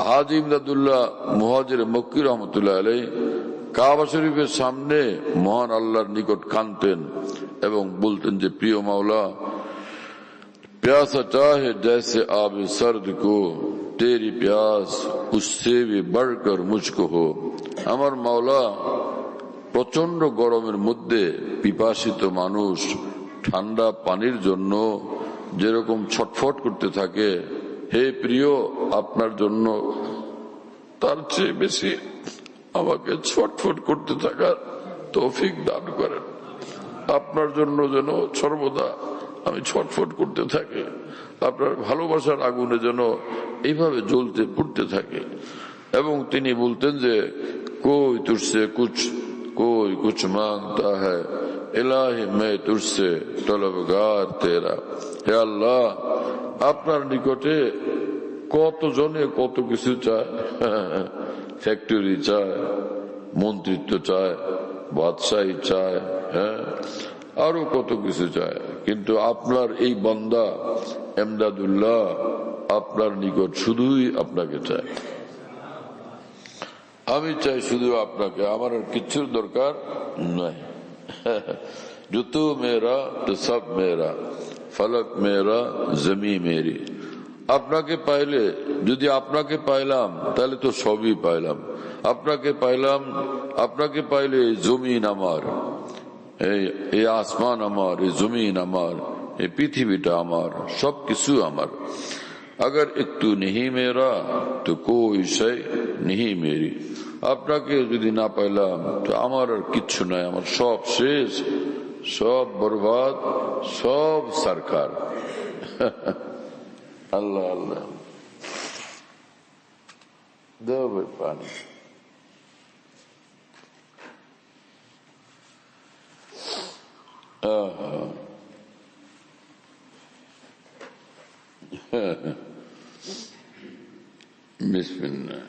S3: হাজী ইমদাদুল্লাহ মুহাজির মক্কি রহমতুল্লাহ আলাইহি কাবা শরীফের সামনে মহান আল্লাহর নিকট কাঁদতেন এবং বলতেন যে প্রিয় মাওলা, प्यासा चाहे जैसे आब सर्द को तेरी प्यास उससे भी बढ़कर मुझको हो। আমার মাওলা, প্রচন্ড গরমের মধ্যে পিপাসিত মানুষ ঠান্ডা পানির জন্য যেরকম ছটফট করতে থাকে, হে প্রিয়, আপনার জন্য তার চেয়ে বেশি আমাকে ছটফট করতে থাকার তৌফিক দান করেন। আপনার জন্য যেন সর্বদা আমি ছটফট করতে থাকি, আপনার ভালোবাসার আগুনে যেন এইভাবে জ্বলতে পুড়তে থাকে। এবং তিনি বলতেন যে कोई तुझसे कुछ कोई कुछ मांगता है, इलाही मैं तुझसे तलबगार तेरा। হে আল্লাহ, আপনার নিকটে কত জনে কত কিছু চায়, ফ্যাক্টরি চায়, মন্ত্রিত্ব চায়, বাদশাহী চায়, আরো কত কিছু চায়, কিন্তু আপনার এই বান্দা এমদাদুল্লাহ আপনার নিকট শুধুই আপনাকে চায়। আমি চাই শুধু আপনাকে, আমার আর কিচ্ছুর দরকার নাই। जो तू मेरा तो सब मेरा, फलक मेरा जमी मेरी। আপনাকে পাইলে, যদি আপনাকে পাইলাম তাহলে তো সবই পাইলাম। আপনাকে পাইলাম, আপনাকে পাইলে জমিন আমার, এই আসমান আমার, এই জমিন আমার, এই পৃথিবীটা আমার, সবকিছু আমার। अगर एक तू नहीं मेरा तो कोई शय नहीं मेरी। আপনাকে যদি না পাইলাম তো আমার আর কিচ্ছু নাই, আমার সব শেষ, সব বরবাদ, সব সরকার। আল্লাহ আল্লাহ, দেও ভাই পানি। বিসমিল্লাহ।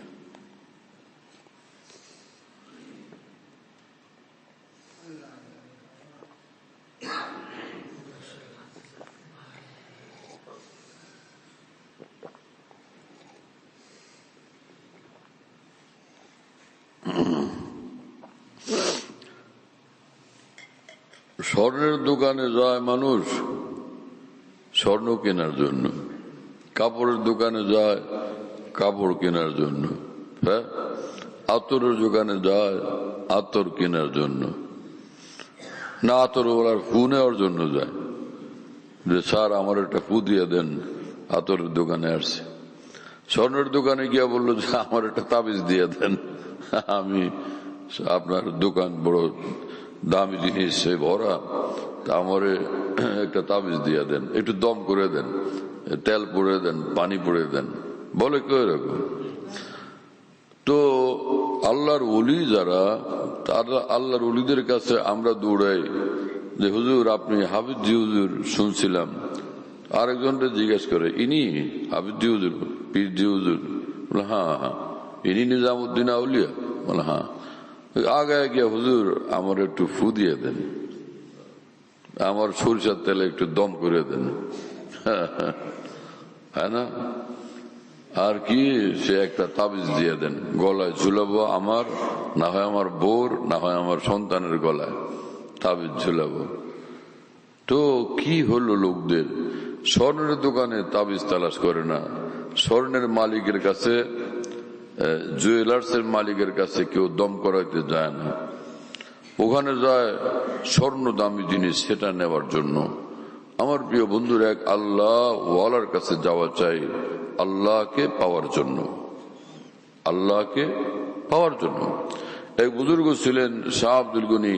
S3: স্বর্ণের দোকানে যায় মানুষ স্বর্ণ কেনার জন্য, কাপড়ের দোকানে যায় কাপড় কেনার জন্য, হ্যাঁ, আতরের দোকানে যায় আতর কেনার জন্য, না আতর ওলার ফু নেওয়ার জন্য যায় যে স্যার আমার একটা ফু দিয়ে দেন, আতরের দোকানে আসছে। স্বর্ণের দোকানে গিয়া বললো যে আমার একটা তাবিজ দিয়ে দেন, আমি আপনার দোকান বড় দামি জিনিস ভরা, তা আমারে একটা তাবিজ দিয়ে দেন, একটু দম করে দেন, তেল পরে দেন, পানি পরে দেন, বলে কেউ এরকম। তো আল্লাহর ওলি যারা, তারা আল্লাহর ওলিদের কাছে আমরা দৌড়াই যে হুজুর আপনি হাফিজি হুজুর শুনছিলাম। আরেকজনটা জিজ্ঞেস করে ইনি হাফিজি হুজুর, পীরজি হুজুর? বলে হ্যাঁ হ্যাঁ। ইনি নিজামুদ্দিন আউলিয়া? বলে হ্যাঁ। আগে গিয়া হুজুর আমার একটু ফু দিয়ে দেন, আমার সরিষার তেলে একটু দম করে দেন, হ্যাঁ না? আর কি সে একটা তাবিজ দিয়ে দেন, গলায় ঝুলাবো আমার, না হয় আমার বোর, না হয় আমার সন্তানের গলায় তাবিজ ঝুলাবো। তো কি হলো লোকদের, স্বর্ণের দোকানে তাবিজ তালাশ করে না, স্বর্ণের মালিকের কাছে, জুয়েলার্স এর মালিকের কাছে কেউ দম করাইতে যায় না, ওখানে যায় স্বর্ণ দামি জিনিস সেটা নেওয়ার জন্য। আমার প্রিয় বন্ধুর, এক আল্লাহ ওয়ালার কাছে যাওয়া চাই আল্লাহকে পাওয়ার জন্য, আল্লাহকে পাওয়ার জন্য। এক বুজুর্গ ছিলেন শাহ আব্দুল গনি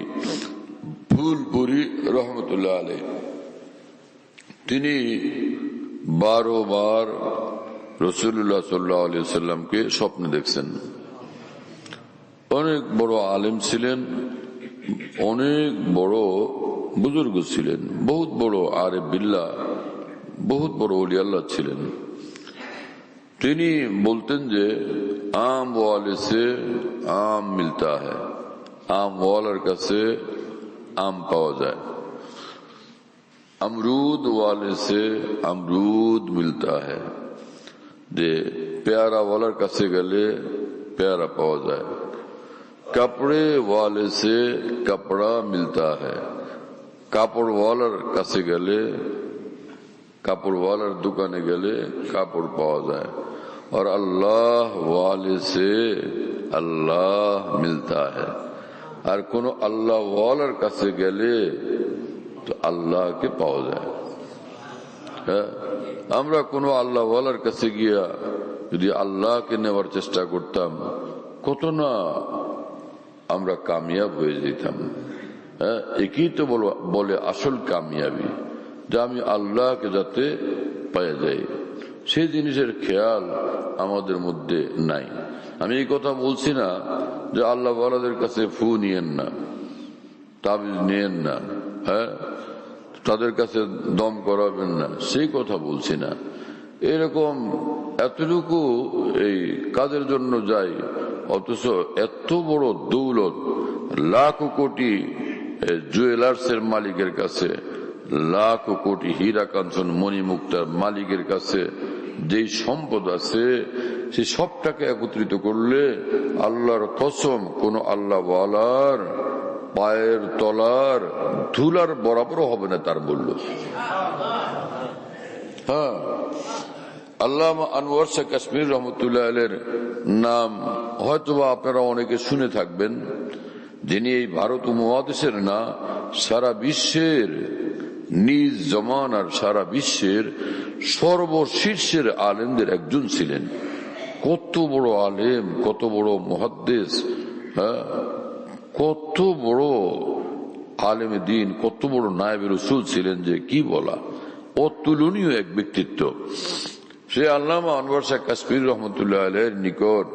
S3: ফুলপুরি রহমতুল্লাহ আলাইহি। তিনি 12 বার রাসূলুল্লাহ সাল্লাল্লাহু আলাইহি ওয়াসাল্লামকে স্বপ্নে দেখছেন। অনেক বড় আলেম ছিলেন, অনেক বড় বুজুর্গ ছিলেন, বহুত বড় আরিফ বিল্লাহ, বহুত বড় ওলি আল্লাহ ছিলেন। তিনি বলতেন যে আম ওয়ালে সে আম মিলতা হ্যায়, আম ওয়ালার কাছে আম পাওয়া যায়, अमरूद वाले से अमरूद मिलता है, যে পেয়ারা ওয়ালার কাছে গেলে পেয়ারা পাওয়া যায়, कपड़े वाले से कपड़ा मिलता है, কাপড় ওয়ালার কাছে গেলে কাপড় ওয়ালার দোকানে গেলে কাপড় পাওয়া যায়, और अल्लाह वाले से अल्लाह मिलता है, আর কোন আল্লাহ ওয়ালার কাছে গেলে তো আল্লাহকে পাওয়া যায়। হ্যাঁ, আমরা কোন আল্লাহ ওয়ালার কাছে গিয়া যদি আল্লাহকে নেওয়ার চেষ্টা করতাম কত না আমরা কামিয়াব হয়ে যেতাম। হ্যাঁ, একই তো বলে আসল কামিয়াবি, যে আমি আল্লাহকে যাতে পাওয়া যায়, সেই জিনিসের খেয়াল আমাদের মধ্যে নাই। আমি এই কথা বলছি না যে আল্লাহ ওয়ালাদের কাছে ফু নিয়েন না, তাবিজ নিয়েন না, হ্যাঁ তাদের কাছে দম করাবেন না, সেই কথা বলছি না। এরকম এতটুকু এই কাজের জন্য যাই, অথচ এত বড় দৌলত, লাখ কোটি জুয়েলার্সের মালিকের কাছে, লাখ কোটি হীরা কাঞ্চন মণিমুক্তার মালিকের কাছে যেই সম্পদ আছে, সেই সবটাকে একত্রিত করলে আল্লাহর কসম কোন আল্লাহ ওয়ালার পায়ের তলার ধুলার বরাবর হবে না তার মূল্য। হ্যাঁ, আল্লামা আনোয়ার শাহ কাশ্মীর রহমতুল্লাহ আলাইহির নাম হয়তোবা আপনারা অনেকে শুনে থাকবেন, যিনি এই ভারত উপমহাদেশের না সারা বিশ্বের নিজ জমানার সারা বিশ্বের সর্বশীর্ষের আলেমদের একজন ছিলেন। কত বড় আলেম, কত বড় মুহাদ্দিস, হ্যাঁ কত বড় আলেমে দ্বীন, কত বড় নায়েবে রাসূল ছিলেন, যে কি বলা, অতুলনীয় এক ব্যক্তিত্ব। সে আল্লামা আনোয়ার শাহ কাশ্মীর রহমতুল্লাহ আলাইহির নিকট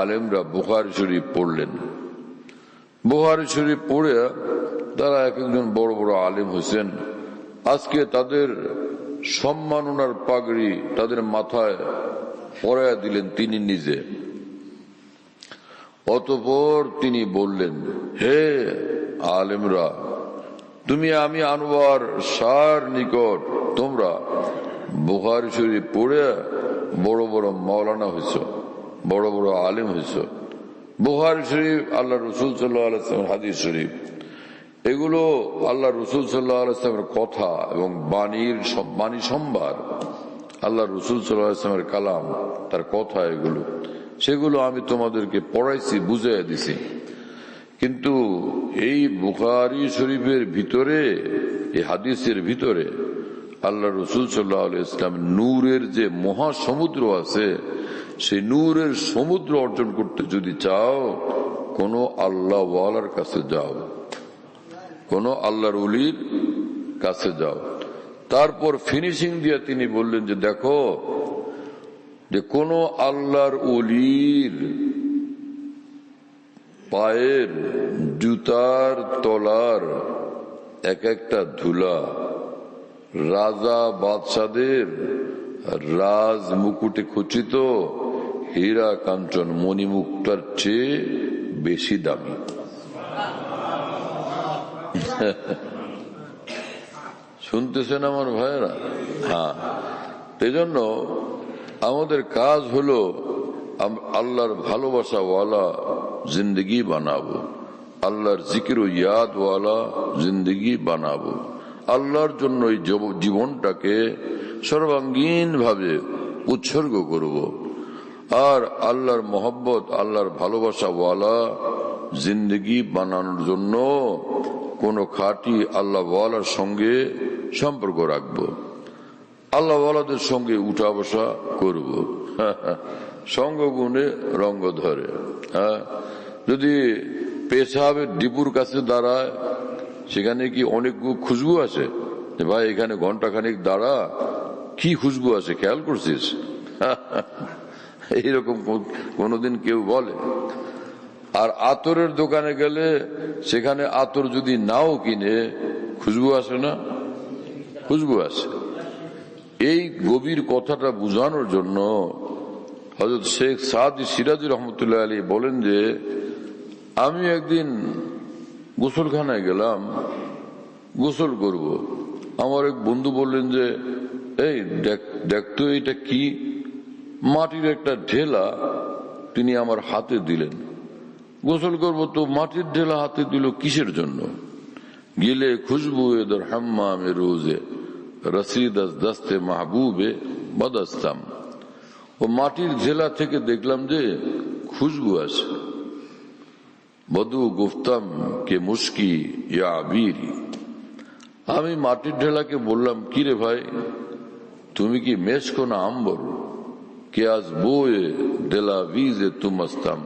S3: আলেমরা বুখারী শরীফ পড়লেন। বুখারী শরীফ পড়ে তারা এক একজন বড় বড় আলেম হয়েছেন। আজকে তাদের সম্মাননার পাগড়ি তাদের মাথায় পরাইয়া দিলেন তিনি নিজে। অতঃপর তিনি বললেন, হে আলেমরা, তুমি আমি আনোয়ার শাহর নিকট তোমরা বুখারী শরীফ পড়ে বড় বড় মাওলানা হয়েছ, বড় বড় আলেম হয়েছ। বুখারী শরীফ আল্লাহ রসুল সাল্লাল্লাহু আলাইহি ওয়াসাল্লামের হাদিস শরীফ, এগুলো আল্লাহ রসুল সাল্লাল্লাহু আলাইহি ওয়াসাল্লামের কথা এবং বাণী সম্ভার, আল্লাহ রসুল সাল্লাল্লাহু আলাইহি ওয়াসাল্লামের কালাম, তার কথা, এগুলো সেগুলো আমি তোমাদেরকে পড়াইছি, বুঝাইয়া দিছি। কিন্তু এই বুখারী শরীফের ভিতরে, এই হাদিসের ভিতরে আল্লাহ রসুল সাল্লাল্লাহু আলাইহি ওয়াসাল্লাম নূরের যে মহাসমুদ্র আছে, সেই নূরের সমুদ্র অর্জন করতে যদি চাও, কোন আল্লাহ ওয়ালার কাছে যাও, কোন আল্লাহর ওলির কাছে যাও। তারপর ফিনিশিং দিয়ে তিনি বললেন যে দেখো, যে কোন আল্লাহর ওলির পায়ের জুতার তলার এক একটা ধুলা রাজা বাদশাদের রাজ মুকুটে খচিত হীরা কাঞ্চন মণিমুক্তার চেয়ে বেশি দামি। শুনতেছেন আমার ভাইয়েরা? হ্যাঁ, এই জন্য আমাদের কাজ হলো আল্লাহর ভালোবাসা ওয়ালা জিন্দগি বানাবো, আল্লাহর জিকির ও ইয়াদ ওয়ালা জিন্দগি বানাবো, আল্লাহর জন্য এই জীবনটাকে সর্বাঙ্গীন ভাবে উৎসর্গ করব, আর আল্লাহর মহব্বত, আল্লাহর ভালোবাসা ওয়ালা জিন্দগি বানানোর জন্য কোন খাঁটি আল্লাহ ওয়ালার সঙ্গে সম্পর্ক রাখবো, আল্লাহ ওয়ালাদের সঙ্গে উঠা বসা করব। সঙ্গ গুণে রঙ্গ ধরে। হ্যাঁ, যদি পেশাবের ডিপুর কাছে দাঁড়ায়, সেখানে কি অনেক খুশবু আছে? ভাই এখানে ঘন্টাখানিক দাঁড়া, কি খুশবু আছে খেয়াল করছিস? এইরকম কোনদিন কেউ বলে? আর আতরের দোকানে গেলে সেখানে আতর যদি নাও কিনে, খুশবু আসে না? খুশবু আসে। এই গভীর কথাটা বোঝানোর জন্য হযরত শেখ সাদি সিরাজি রহমতুল্লাহ আলী বলেন যে আমি একদিন গোসলখানায় গেলাম, গোসল করব। আমার এক বন্ধু বললেন যে এই দেখতো এটা কি, মাটির একটা ঢেলা তিনি আমার হাতে দিলেন। গোসল করব তো মাটির ঢেলা হাতে দিল কিসের জন্য? গিলে খুশবু এদর হাম্মামে রোজে রসিদ দস্তে মাহবুবে বদস্তাম। ও মাটির ঢেলা থেকে দেখলাম যে খুশবু আছে। বধু গুফতাম কে মুস্কি ইয়া আবিরি। আমি মাটির ঢেলাকে বললাম, কি রে ভাই, তুমি কি মেশকো না আম্বর? কে আজ বয়ে দেলা ভিজে তুমস্তাম।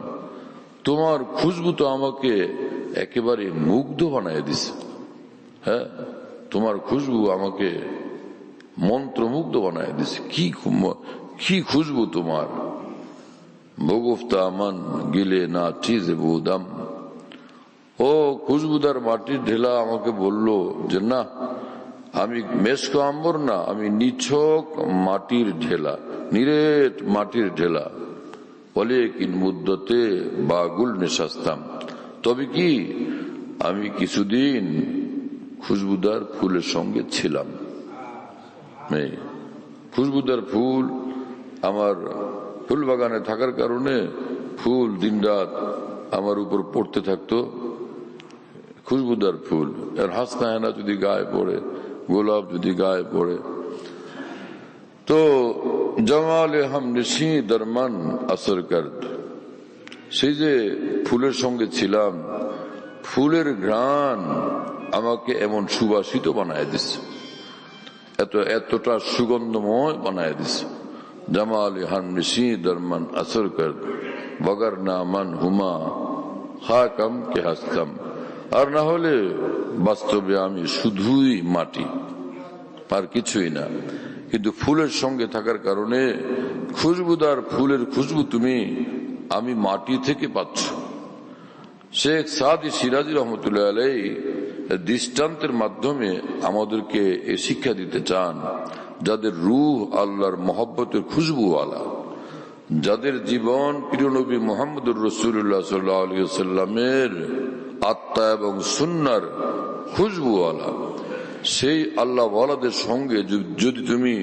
S3: তোমার খুশবু তো আমাকে একেবারে মুগ্ধ বানায় দিছে। হ্যাঁ, তোমার খুশবু আমাকে মন্ত্রমুগ্ধ বানায় দিছে। কি খুশবু তোমার। বগুফতা আমান গিলে না চিজ বুদাম। ও খুশবুদার মাটির ঢেলা আমাকে বলল যে না, আমি মেশকো আম্বর না, আমি নিছক মাটির ঢেলা, নিরেট মাটির ঢেলা। বলে কিন মুদ্দতে বাগুল নেশাস্তাম। তবে কি আমি কিছুদিন খুশবুদার ফুলের সঙ্গে ছিলাম। খুশবুদার ফুল আমার ফুল বাগানে থাকার কারণে ফুল দিনরাত আমার উপর পড়তে থাকতো। খুশবুদার ফুল, এর হাসনা হেনা যদি গায়ে পড়ে, গোলাপ যদি গায়ে পড়ে, তো জমালে হাম নিশি দরমান আসর করদ। সেই যে ফুলের সঙ্গে ছিলাম, ফুলের ঘ্রাণ আমাকে এমন সুবাসিত বানায় দিছে, এতটা সুগন্ধময় বানায় দিছে। জমালে হাম নিশি দরমান আসর করদ বগর নামান হুমা খাকম কে হাসতাম। আর না হলে বাস্তবে আমি শুধুই মাটি, আর কিছুই না। কিন্তু ফুলের সঙ্গে থাকার কারণে খুশবুদার ফুলের খুশবু তুমি আমি মাটি থেকে পাচ্ছ। শেখ সাদি সিরাজি রহমতুল্লাহ আলাইহি দৃষ্টান্তের মাধ্যমে আমাদেরকে এই শিক্ষা দিতে চান, যাদের রূহ আল্লাহর মহব্বতের খুশবুওয়ালা, যাদের জীবন প্রিয় নবী মুহাম্মদুর রাসূলুল্লাহ সাল্লাল্লাহু আলাইহি ওয়াসাল্লামের আত্মা এবং সুন্নাহর খুশবুওয়ালা, সেই আল্লাহ ওয়ালাদের সঙ্গে যদি তুমি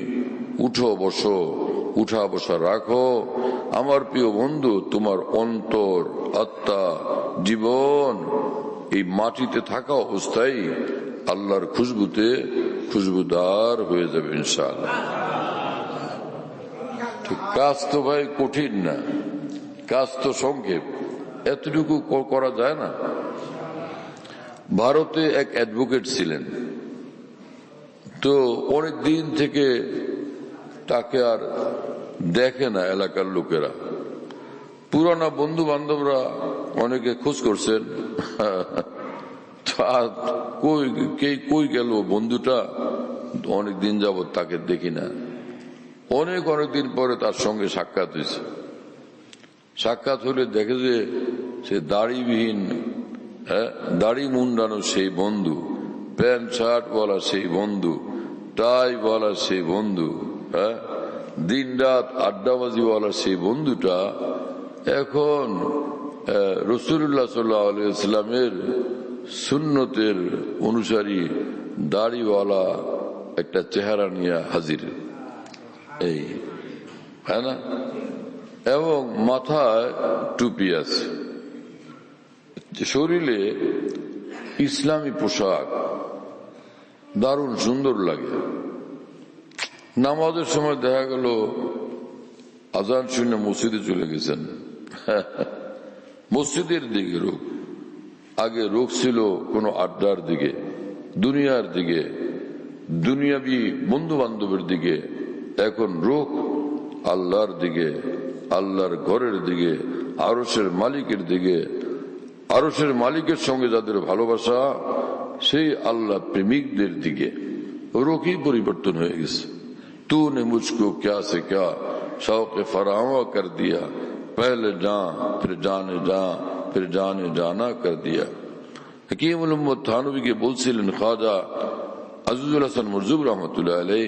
S3: উঠা বসা রাখো, আমার প্রিয় বন্ধু, তোমার অন্তর, আত্মা, জীবন এই মাটিতে থাকা অবস্থায় আল্লাহর খুশবুতে খুশবুদার হয়ে যাবে ইনশাআল্লাহ। কাজ তো ভাই কঠিন না, কাজ তো সংক্ষেপ, এতটুকু করা যায় না। ভারতে এক অ্যাডভোকেট ছিলেন, তো অনেক দিন থেকে তাকে আর দেখে না এলাকার লোকেরা। পুরানা বন্ধু বান্ধবরা অনেকে খোঁজ করছেন, কই গেল বন্ধুটা, অনেক দিন যাবত তাকে দেখি না। অনেক দিন পরে তার সঙ্গে সাক্ষাৎ হয়েছে। সাক্ষাৎ হলে দেখে যে সে দাড়িবিহীন, দাড়ি মুন্ডানো সেই বন্ধু, প্যান্ট শার্ট বলা সেই বন্ধু, টাই বলা সেই বন্ধু, দিন রাত আড্ডাবাজি বলা সেই বন্ধুটা এখন রাসূলুল্লাহ সাল্লাল্লাহু আলাইহি ওয়াসাল্লামের সুন্নতের অনুসারী, দাড়িওয়ালা একটা চেহারা নিয়ে হাজির, এই হ্যাঁ না, এবং মাথায় টুপি আছে, শরীরে ইসলামী পোশাক, দারুণ সুন্দর লাগে। নামাজের সময় দেখা গেল আজান শুনে মসজিদে চলে গেছেন। মসজিদের দিকে রোগ, আগে রোগ ছিল কোন আড্ডার দিকে, দুনিয়ার দিকে, দুনিয়াবি বন্ধু বান্ধবের দিকে। এখন রোগ আল্লাহর দিকে, আল্লাহর ঘরের দিকে, আরশের মালিকের দিকে। আরশের মালিকের সঙ্গে যাদের ভালোবাসা, সেই আল্লাহ প্রেমিকদের দিকে রোগই পরিবর্তন হয়ে গেছে। तूने मुझको क्या से क्या शौक फरावा कर दिया, पहले जान फिर जाने जा फिर जाने जाना कर दिया। हकीमुल उम्मत थानवी के বলছিলেন খাজা আজিজুল হাসান মুরজুব রহমতুল্লাহ আলাইহি,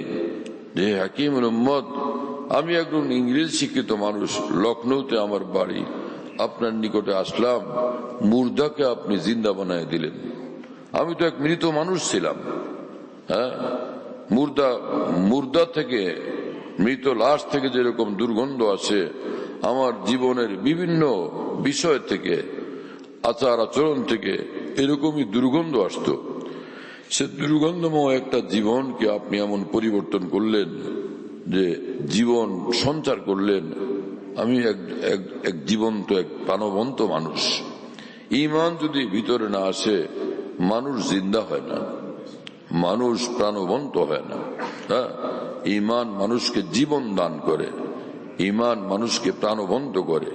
S3: যে হাকিমুল উম্মত, আমি একজন ইংরেজ শিক্ষিত মানুষ, লখনৌতে আমার বাড়ি, আপনার নিকটে আসলাম, মুর্দাকে আপনি জিন্দা বানায় দিলেন। আমি তো এক মৃত মানুষ ছিলাম। হ্যাঁ, মুর্দা থেকে, মৃত লাশ থেকে যেরকম দুর্গন্ধ আসে, আমার জীবনের বিভিন্ন বিষয় থেকে, আচার আচরণ থেকে এরকমই দুর্গন্ধ আসতো। সে দুর্গন্ধময় একটা জীবনকে আপনি এমন পরিবর্তন করলেন যে জীবন সঞ্চার করলেন। আমি এক জীবন্ত, এক প্রাণবন্ত মানুষ। ঈমান যদি ভিতরে না আসে, মানুষ জিন্দা হয় না, মানুষ প্রাণবন্ত হয় না। হ্যাঁ, ঈমান মানুষকে জীবন দান করে, ঈমান মানুষকে প্রাণবন্ত করে।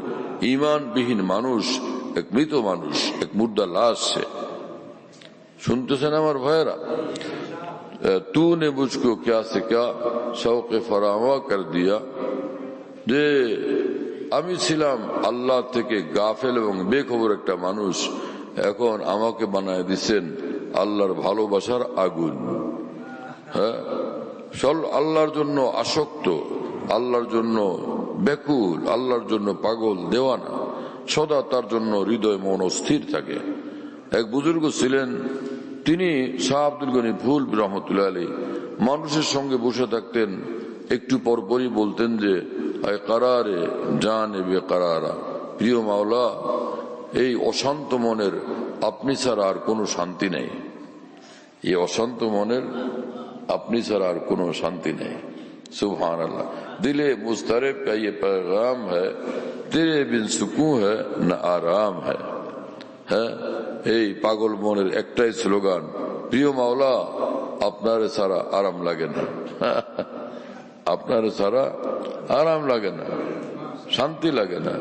S3: ঈমানবিহীন মানুষ এক মৃত মানুষ, এক মুর্দা লাশ। শুনতেছেন আমার ভাইয়েরা? তूने मुझको क्या से क्या शौक फरावा कर दिया, যে আমি ছিলাম আল্লাহ থেকে গাফেল এবং বেখবর একটা মানুষ, এখন আমাকে বানায় দিচ্ছেন আল্লাহর ভালোবাসার আগুন। হ্যাঁ, আল্লাহর জন্য আসক্ত, আল্লাহর জন্য ব্যাকুল, আল্লাহর জন্য পাগল দেওয়ানা, সদা তার জন্য হৃদয় মন স্থির থাকে। এক বুজুর্গ ছিলেন, তিনি শাহ আব্দুল গনি ফুল রহমতুল্লাহ আলাইহি, মানুষের সঙ্গে বসে থাকতেন, একটু পরপরই বলতেন যে আয় কারারে জান এ বেকারারা, প্রিয় মাওলা, এই অশান্ত মনের আপনি ছাড়া আর কোনো শান্তি নেই। এই অশান্ত মনের আপনি ছাড়া আর কোনো শান্তি নেই। সুবহান আল্লাহ। দিলে মুস্তারিব কা ये पैगाम है, तेरे बिन सुकून है न आराम है। হ্যাঁ, এই পাগল মনের একটাই স্লোগান, প্রিয় মাওলা, আপনার ছাড়া আরাম লাগে না, আপনার ছাড়া আরাম লাগে না, শান্তি লাগে না,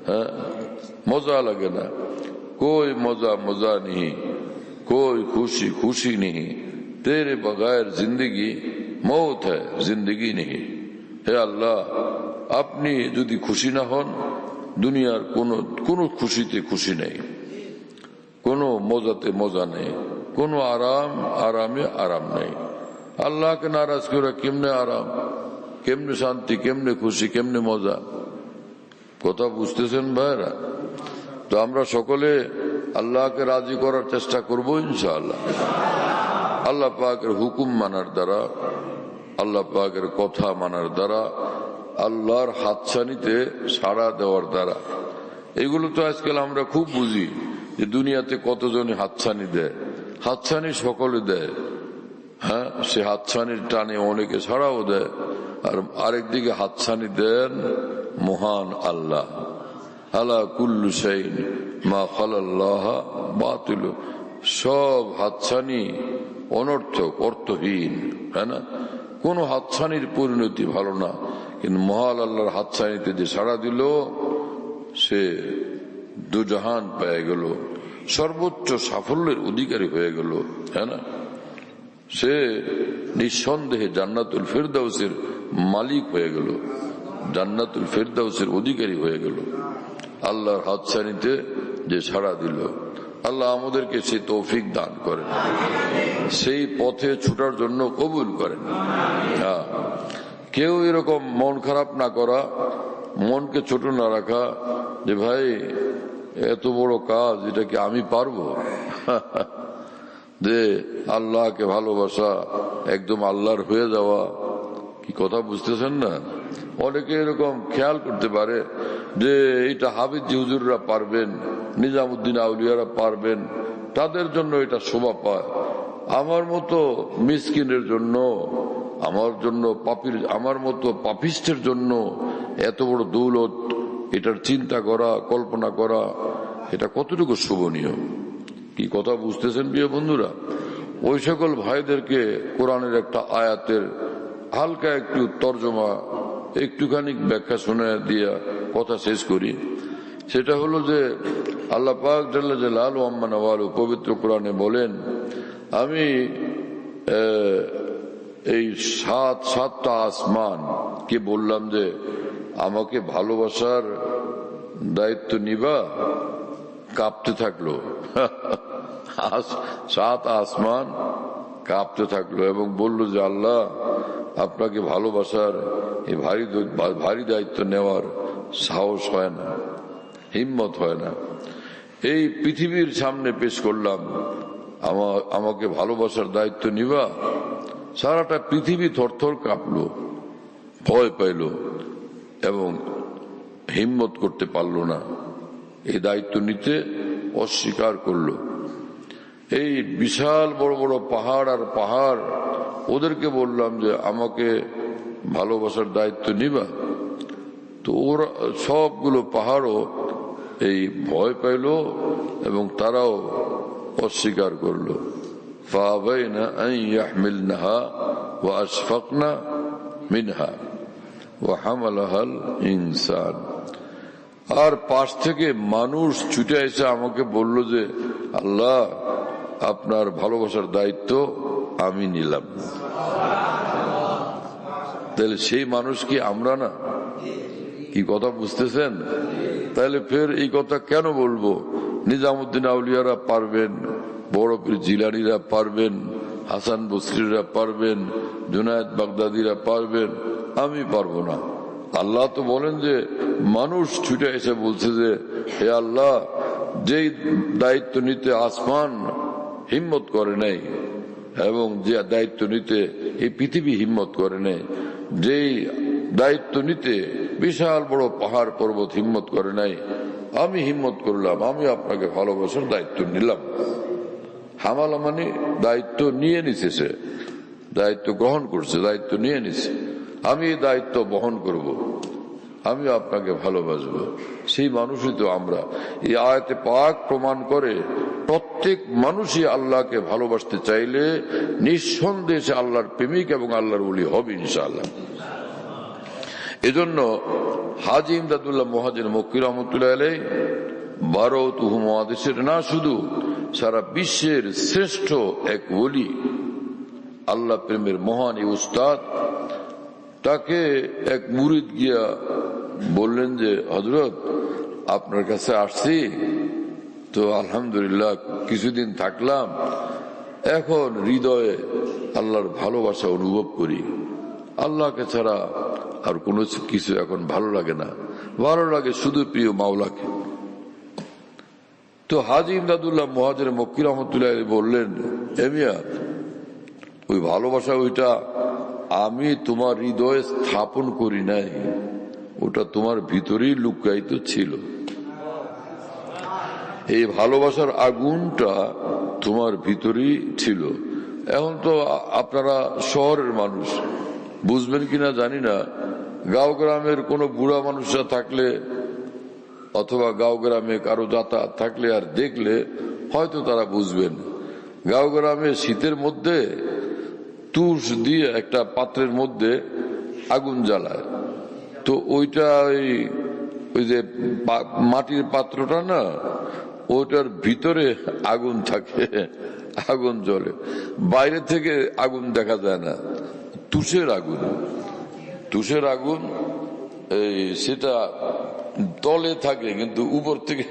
S3: হ্যাঁ, মজা লাগে না। कोई मजा मजा नहीं, कोई खुशी खुशी नहीं, तेरे बगैर जिंदगी मौत है, जिंदगी नहीं। হে আল্লাহ, আপনি যদি খুশি না হন, দুনিয়ার কোন খুশিতে খুশি নেই, কোন মজাতে মজা নেই, কোন আরামে আরাম নেই। আল্লাহকে নারাজ করে কেমনে আরাম, কেমনে শান্তি, কেমনে খুশি, কেমনে মজা? কথা বুঝতেছেন ভাইরা? তো আমরা সকলে আল্লাহকে রাজি করার চেষ্টা করবো ইনশাআল্লাহ। আল্লাহ পাকের হুকুম মানার দ্বারা, আল্লাহ পাকের কথা মানার দ্বারা, আল্লাহর হাতছানিতে সাড়া দেওয়ার দ্বারা। এগুলো তো আজকাল আমরা খুব বুঝি যে দুনিয়াতে কতজনই হাতছানি দেয়। হাতছানি সকলে দেয়, হ্যাঁ, সে হাতছানির টানে অনেকে ছাড়াও দেয়। আর আরেকদিকে হাতছানি দেন মহান আল্লাহ। আলা কুল্লু শাইইন মা খালাল্লাহ বাতিল, সব হাতছানি অনর্থক, অর্থহীন, হ্যাঁ না? কোন হাতছানির পরিণতি ভালো না, কিন্তু মহান আল্লাহর হাতছানিতে যে সাড়া দিল, সে দুজাহান পেয়ে গেল, সর্বোচ্চ সাফল্যের অধিকারী হয়ে গেল, হ্যাঁ না? সে নিঃসন্দেহে জান্নাতুল ফিরদাউসের মালিক হয়ে গেল, জান্নাতুল ফিরদাউসের অধিকারী হয়ে গেল, আল্লাহর হাতছানিতে যে সাড়া দিল। আল্লাহ আমাদেরকে সেই তৌফিক দান করেন, সেই পথে ছুটার জন্য কবুল করেন। হ্যাঁ, কেউ এরকম মন খারাপ না করা, মনকে ছোট না রাখা যে ভাই এত বড় কাজ, এটা কি আমি পারবো? যে আল্লাহকে ভালোবাসা, একদম আল্লাহর হয়ে যাওয়া, কি কথা বুঝতেছেন না? অনেকে এরকম খেয়াল করতে পারে যে এটা হাফিজ হুজুররা পারবেন, নিজামুদ্দিন আউলিয়ারা পারবেন, তাদের জন্য এটা শোভা পায়। আমার মতো মিসকিনের জন্য, আমার মতো পাপিষ্টের জন্য এত বড় দৌলত, এটার চিন্তা করা, কল্পনা করা, এটা কতটুকু শোভনীয়? কি কথা বুঝতেছেন প্রিয় বন্ধুরা? ওই সকল ভাইদেরকে কোরআনের একটা আয়াতের হালকা একটু তর্জমা, একটুখানি ব্যাখ্যা শুনে দিয়া কথা শেষ করি। সেটা হলো যে আল্লাহ পাক জাল্লা জালালু আম্মা নওয়ালু পবিত্র কোরআনে বলেন, আমি এই সাতটা আসমান কে বললাম যে আমাকে ভালোবাসার দায়িত্ব নিবা, কাঁপতে থাকলো। 7 আসমান কাঁপতে থাকলো এবং বলল যে আল্লাহ আপনাকে ভালোবাসার এই ভারী দায়িত্ব নেওয়ার সাহস হয় না, হিম্মত হয় না। এই পৃথিবীর সামনে পেশ করলাম, আমাকে ভালোবাসার দায়িত্ব নিবা। সারাটা পৃথিবী থরথর কাঁপলো, ভয় পাইল এবং হিম্মত করতে পারল না, এই দায়িত্ব নিতে অস্বীকার করলো। এই বিশাল বড় বড় পাহাড় আর পাহাড়, ওদেরকে বললাম যে আমাকে ভালোবাসার দায়িত্ব নিবা, তো ওরা সবগুলো পাহাড়ও এই ভয় পাইল এবং তারাও অস্বীকার করলো। ফাআবাইনা আন ইয়াহমিলনাহা ওয়া আশফাকনা মিনহা ওয়া হামালাহাল ইনসান। আর পাশ থেকে মানুষ ছুটে এসে আমাকে বলল যে আল্লাহ, আপনার ভালোবাসার দায়িত্ব আমি নিলাম। তাহলে সেই মানুষ কি আমরা না? কি কথা বুঝতেছেন? তাহলে ফের এই কথা কেন বলবো? নিজামুদ্দিন আউলিয়ারা পারবেন, বড় পীর জিলানীরা পারবেন, হাসান বসরিরা পারবেন, জুনায়েদ বাগদাদিরা পারবেন, আমি পারবো না। আল্লাহ তো বলেন যে মানুষ ছুটে এসে বলছে যে হে আল্লাহ, যেই দায়িত্ব নিতে আসমান হিম্মত করে নাই এবং যে দায়িত্ব নিতে এই পৃথিবী হিম্মত করে নাই, যেই দায়িত্ব নিতে বিশাল বড় পাহাড় পর্বত হিম্মত করে নাই, আমি হিম্মত করলাম, আমি আপনাকে ভালোবাসার দায়িত্ব নিলাম। হামালা মানে দায়িত্ব নিয়ে নিছে, সে দায়িত্ব গ্রহণ করছে, দায়িত্ব নিয়ে নিছে। আমি এই দায়িত্ব বহন করব, আমি আপনাকে ভালোবাসবো। সেই মানুষই তো আমরা। এই আয়াতে পাক প্রমাণ করে প্রত্যেক মানুষই আল্লাহকে ভালোবাসতে চাইলে নিঃসন্দেহে আল্লাহর প্রেমিক এবং আল্লাহর ওলি হবে ইনশাআল্লাহ। এজন্য হাজী ইমদাদুল্লাহ মুহাজির মক্কি রহমতুল্লাহ আলাইহি ভারত উপমহাদেশের না, শুধু সারা বিশ্বের শ্রেষ্ঠ এক ওলি, আল্লাহ প্রেমের মহান এই উস্তাদ, তাকে এক মুরিদ গিয়া বললেন যে হযরত, আপনার কাছে আসছি তো আলহামদুলিল্লাহ কিছুদিন থাকলাম, এখন হৃদয়ে আল্লাহর ভালোবাসা অনুভব করি, আল্লাহকে ছাড়া আর কোনো কিছু এখন ভালো লাগে না, ভালো লাগে শুধু প্রিয় মাওলাকে। তো হাজী ইমদাদুল্লাহ মুহাজির মক্কি রহমতুল্লাহ বললেন, এ মিয়া, ওই ভালোবাসা ওইটা আমি তোমার হৃদয়ে স্থাপন করি নাই, ওটা তোমার ভিতরেই লুকায়িত ছিল। এই ভালোবাসার আগুনটা তোমার ভিতরেই ছিল। এখন তো আপনারা শহরের মানুষ, বুঝবেন কিনা জানি না, গাঁও গ্রামের কোনো বুড়া মানুষরা থাকলে অথবা গাঁও গ্রামে কারো যাতায়াত থাকলে আর দেখলে হয়তো তারা বুঝবেন। গাঁও গ্রামে শীতের মধ্যে তুষ দিয়ে একটা পাত্রের মধ্যে আগুন জ্বালায়, তো ওইটা ওই যে মাটির পাত্রটা না, ওইটার ভিতরে আগুন থাকে, আগুন জ্বলে, বাইরে থেকে আগুন দেখা যায় না। তুষের আগুন, তুষের আগুন সেটা তলে থাকে কিন্তু উপর থেকে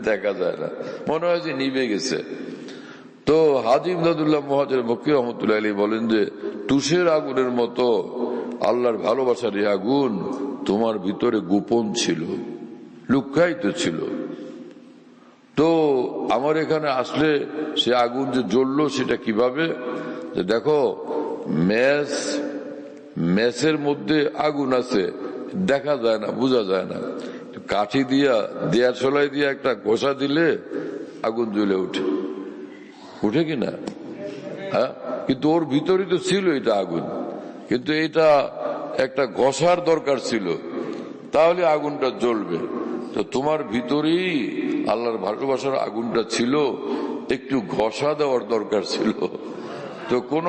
S3: দেখা যায় না, মনে হয় যে নিভে গেছে। তো হাজী ইমদাদুল্লাহ মুহাজির মক্কি রহমতুল্লাহ আলাইহি বলেন যে তুষের আগুনের মতো আল্লাহর ভালোবাসার এই আগুন তোমার ভিতরে গোপন ছিল, লুকায়িত ছিল। তো আমার এখানে আসলে সে আগুন যে জ্বললো সেটা কিভাবে, যে দেখো মেসের মধ্যে আগুন আছে, দেখা যায় না, বোঝা যায় না, কাঠি দিয়া দেয়ার ছলাই দিয়া একটা ঘষা দিলে আগুন জ্বলে উঠে, উঠে কিনা? হ্যাঁ, কিন্তু ওর ভিতরে তো ছিল এটা আগুন, কিন্তু এটা একটা ঘষার দরকার ছিল, তাহলে আগুনটা জ্বলবে। তো তোমার ভিতরেই আল্লাহর ভালোবাসার আগুনটা ছিল, একটু ঘষা দেওয়ার দরকার ছিল। তো কোন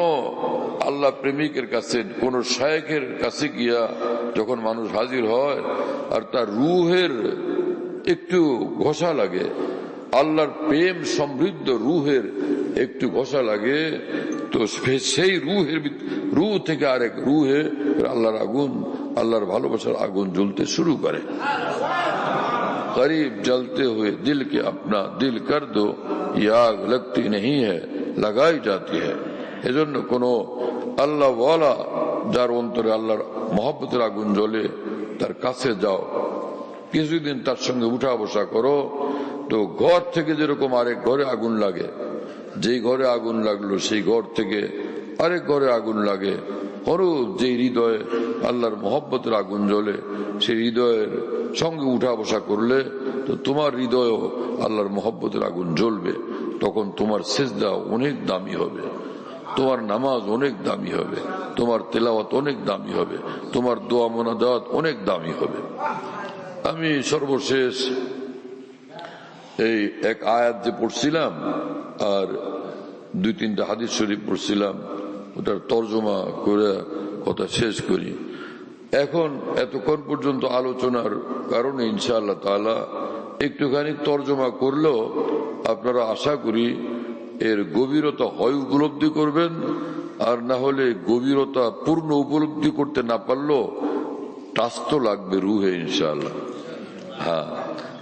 S3: আল্লাহ প্রেমিকের কাছে, কোন শায়েখের কাছে গিয়া যখন মানুষ হাজির হয় আর তার রুহের একটু ঘষা লাগে, আল্লাহর প্রেম সমৃদ্ধ রুহের একটু ঘষা লাগে, তো সেই রুহ থেকে আরেক রুহে আল্লাহর আগুন, আল্লাহর ভালোবাসার আগুন জ্বলতে শুরু করে। करीब जलते हुए दिल के अपना दिल कर दो, ये आग लगती नहीं है, लगाई जाती है। এজন্য কোন আল্লাহ ওয়ালা যার অন্তরে আল্লাহর মহব্বতের আগুন জ্বলে তার কাছে যাও, কিছুদিন তার সঙ্গে উঠা বসা করো, তো ঘর থেকে যেরকম আরেক ঘরে আগুন লাগে, যেই ঘরে আগুন লাগলো সেই ঘর থেকে আরেক ঘরে আগুন লাগে, হরুপ যে হৃদয়ে আল্লাহর মহব্বতের আগুন জ্বলে সেই হৃদয়ের সঙ্গে উঠা বসা করলে তো তোমার হৃদয়ও আল্লাহর মহব্বতের আগুন জ্বলবে। তখন তোমার সিজদা অনেক দামি হবে, তোমার নামাজ অনেক দামি হবে, তোমার তেলাওয়াত অনেক দামি হবে, তোমার দোয়া মোনাজাত অনেক দামি হবে। আমি সর্বশেষ এই এক আয়াত যে পড়ছিলাম আর 2-3টা হাদিস শরীফ পড়ছিলাম, ওটার তর্জমা করে কথা শেষ করি। এখন এতক্ষণ পর্যন্ত আলোচনার কারণে ইনশাআল্লাহ তাআলা একটুখানি তর্জমা করলেও আপনারা আশা করি এর গভীরতা হয় উপলব্ধি করবেন, আর না হলে গভীরতা পূর্ণ উপলব্ধি করতে না পারলেও টাচ তো লাগবে রুহে ইনশাআল্লাহ। হ্যাঁ,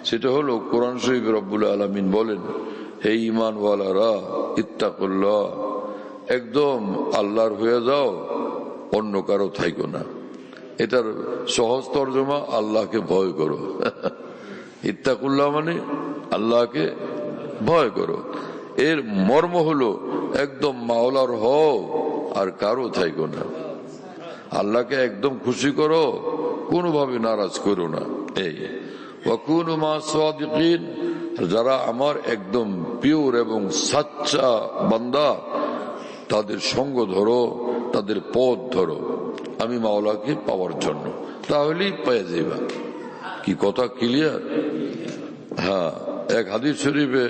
S3: সেটা হলো কোরআন শরীফে রব্বুল আলামিন বলেন, হে ঈমানওয়ালারা ইত্তাকুল্লাহ, একদম আল্লাহর হয়ে যাও, অন্য কারো থাইকো না। এটার সহজ তর্জমা আল্লাহকে ভয় করো। ইত্তাকুল্লাহ মানে আল্লাহকে ভয় করো। এর মর্ম হলো একদম মাওলার হও আর কারো থাইকো না। আল্লাহকে একদম খুশি করো, কোনোভাবে নারাজ করো না। এই ওয়াকুনু মা সাদিকিন, যারা আমার একদম পিওর এবং সাচ্চা বান্দা তাদের সঙ্গ ধরো, তাদের পথ ধরো আমি মাওলাকে পাওয়ার জন্য, তাহলেই পেয়ে যাইবা। কি কথা ক্লিয়ার? হ্যাঁ, এক হাদিস শরীফে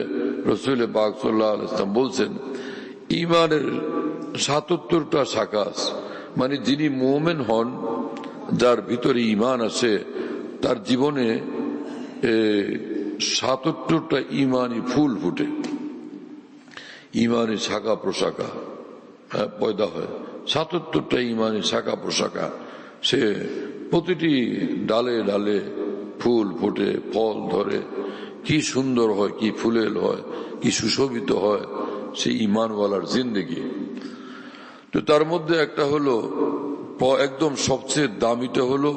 S3: রাসূল পাক সাল্লাল্লাহু আলাইহি ওয়াসাল্লাম বলছেন, ঈমানের ৭৭টা শাখা, মানে যিনি মুমিন হন, যার ভিতরে ঈমান আছে, তার জীবনে ৭৭টা ঈমানি ফুল ফুটে, ঈমানের শাখা প্রশাখা পয়দা হয়। ৭৭টা ঈমানি শাখা প্রশাখা, সে প্রতিটি ডালে ডালে ফুল ফুটে, ফল ধরে, কি সুন্দর হয়, কি ফুলেল হয়, কি সুশোভিত হয় সেই ঈমানওয়ালার জিন্দেগি। তো তার মধ্যে একটা হলো একদম সবচেয়ে দামিটা হলো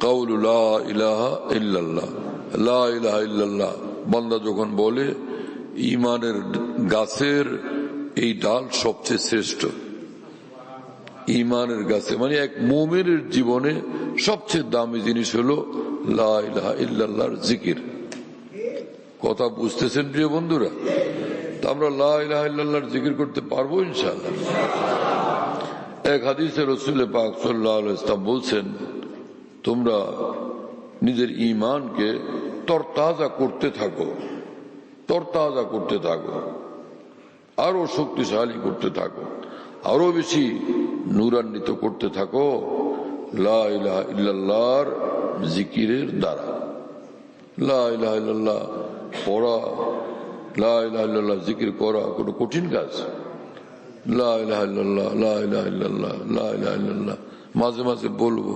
S3: কাউলু লা ইলাহা ইল্লাল্লাহ। লা ইলাহা ইল্লাল্লাহ বান্দা যখন বলে, ঈমানের গাছের এই ডাল সবচেয়ে শ্রেষ্ঠ। ঈমানের গাছে মানে এক মুমিনের জীবনে সবচেয়ে দামি জিনিস হলো লা ইলাহা ইল্লাল্লাহর জিকির। কথা বুঝতেছেন প্রিয় বন্ধুরা? তা আমরা লা ইলাহা ইল্লাল্লাহর জিকির করতে পারবো ইনশাআল্লাহ। এক হাদিসে রাসূল পাক সাল্লাল্লাহু আলাইহি ওয়াসাল্লাম বলছেন, তোমরা নিজের ঈমানকে তরতাজা করতে থাকো, তরতাজা করতে থাকো, আরো শক্তিশালী করতে থাকো, আরো বেশি নূরান্বিত করতে থাকো লা ইলাহা ইল্লাল্লাহর জিকিরের দ্বারা। লা ইলাহা ইল্লাল্লাহ পড়া, লা ইলাহা ইল্লাল্লাহ জিকির করা কোনো কঠিন কাজ? লা ইলাহা ইল্লাল্লাহ, লা ইলাহা ইল্লাল্লাহ, লা ইলাহা ইল্লাল্লাহ মাঝে মাঝে বলবো।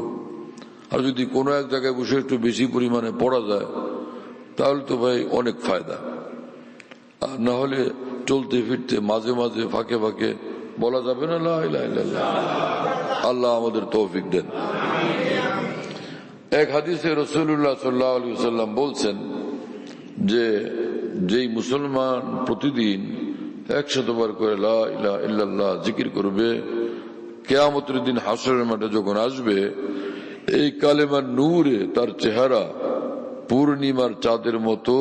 S3: আর যদি কোনো এক জায়গায় বসে একটু বেশি পরিমাণে পড়া যায় তাহলে তো ভাই অনেক ফায়দা। আর না হলে চলতে ফিরতে মাঝে মাঝে ফাঁকে ফাঁকে বলা যাবে না লা ইলাহা ইল্লাল্লাহ। আল্লাহ আমাদের তৌফিক দেন। এক হাদিসে রাসূলুল্লাহ সাল্লাল্লাহু আলাইহি ওয়াসাল্লাম বলছেন যে যেই মুসলমান প্রতিদিন 100 বার করে লা ইলাহা ইল্লাল্লাহ জিকির করবে, কিয়ামতের দিন হাসরের মাঠে যখন আসবে, এই কালেমার নূরে তার চেহারা পূর্ণিমার চাঁদের মতো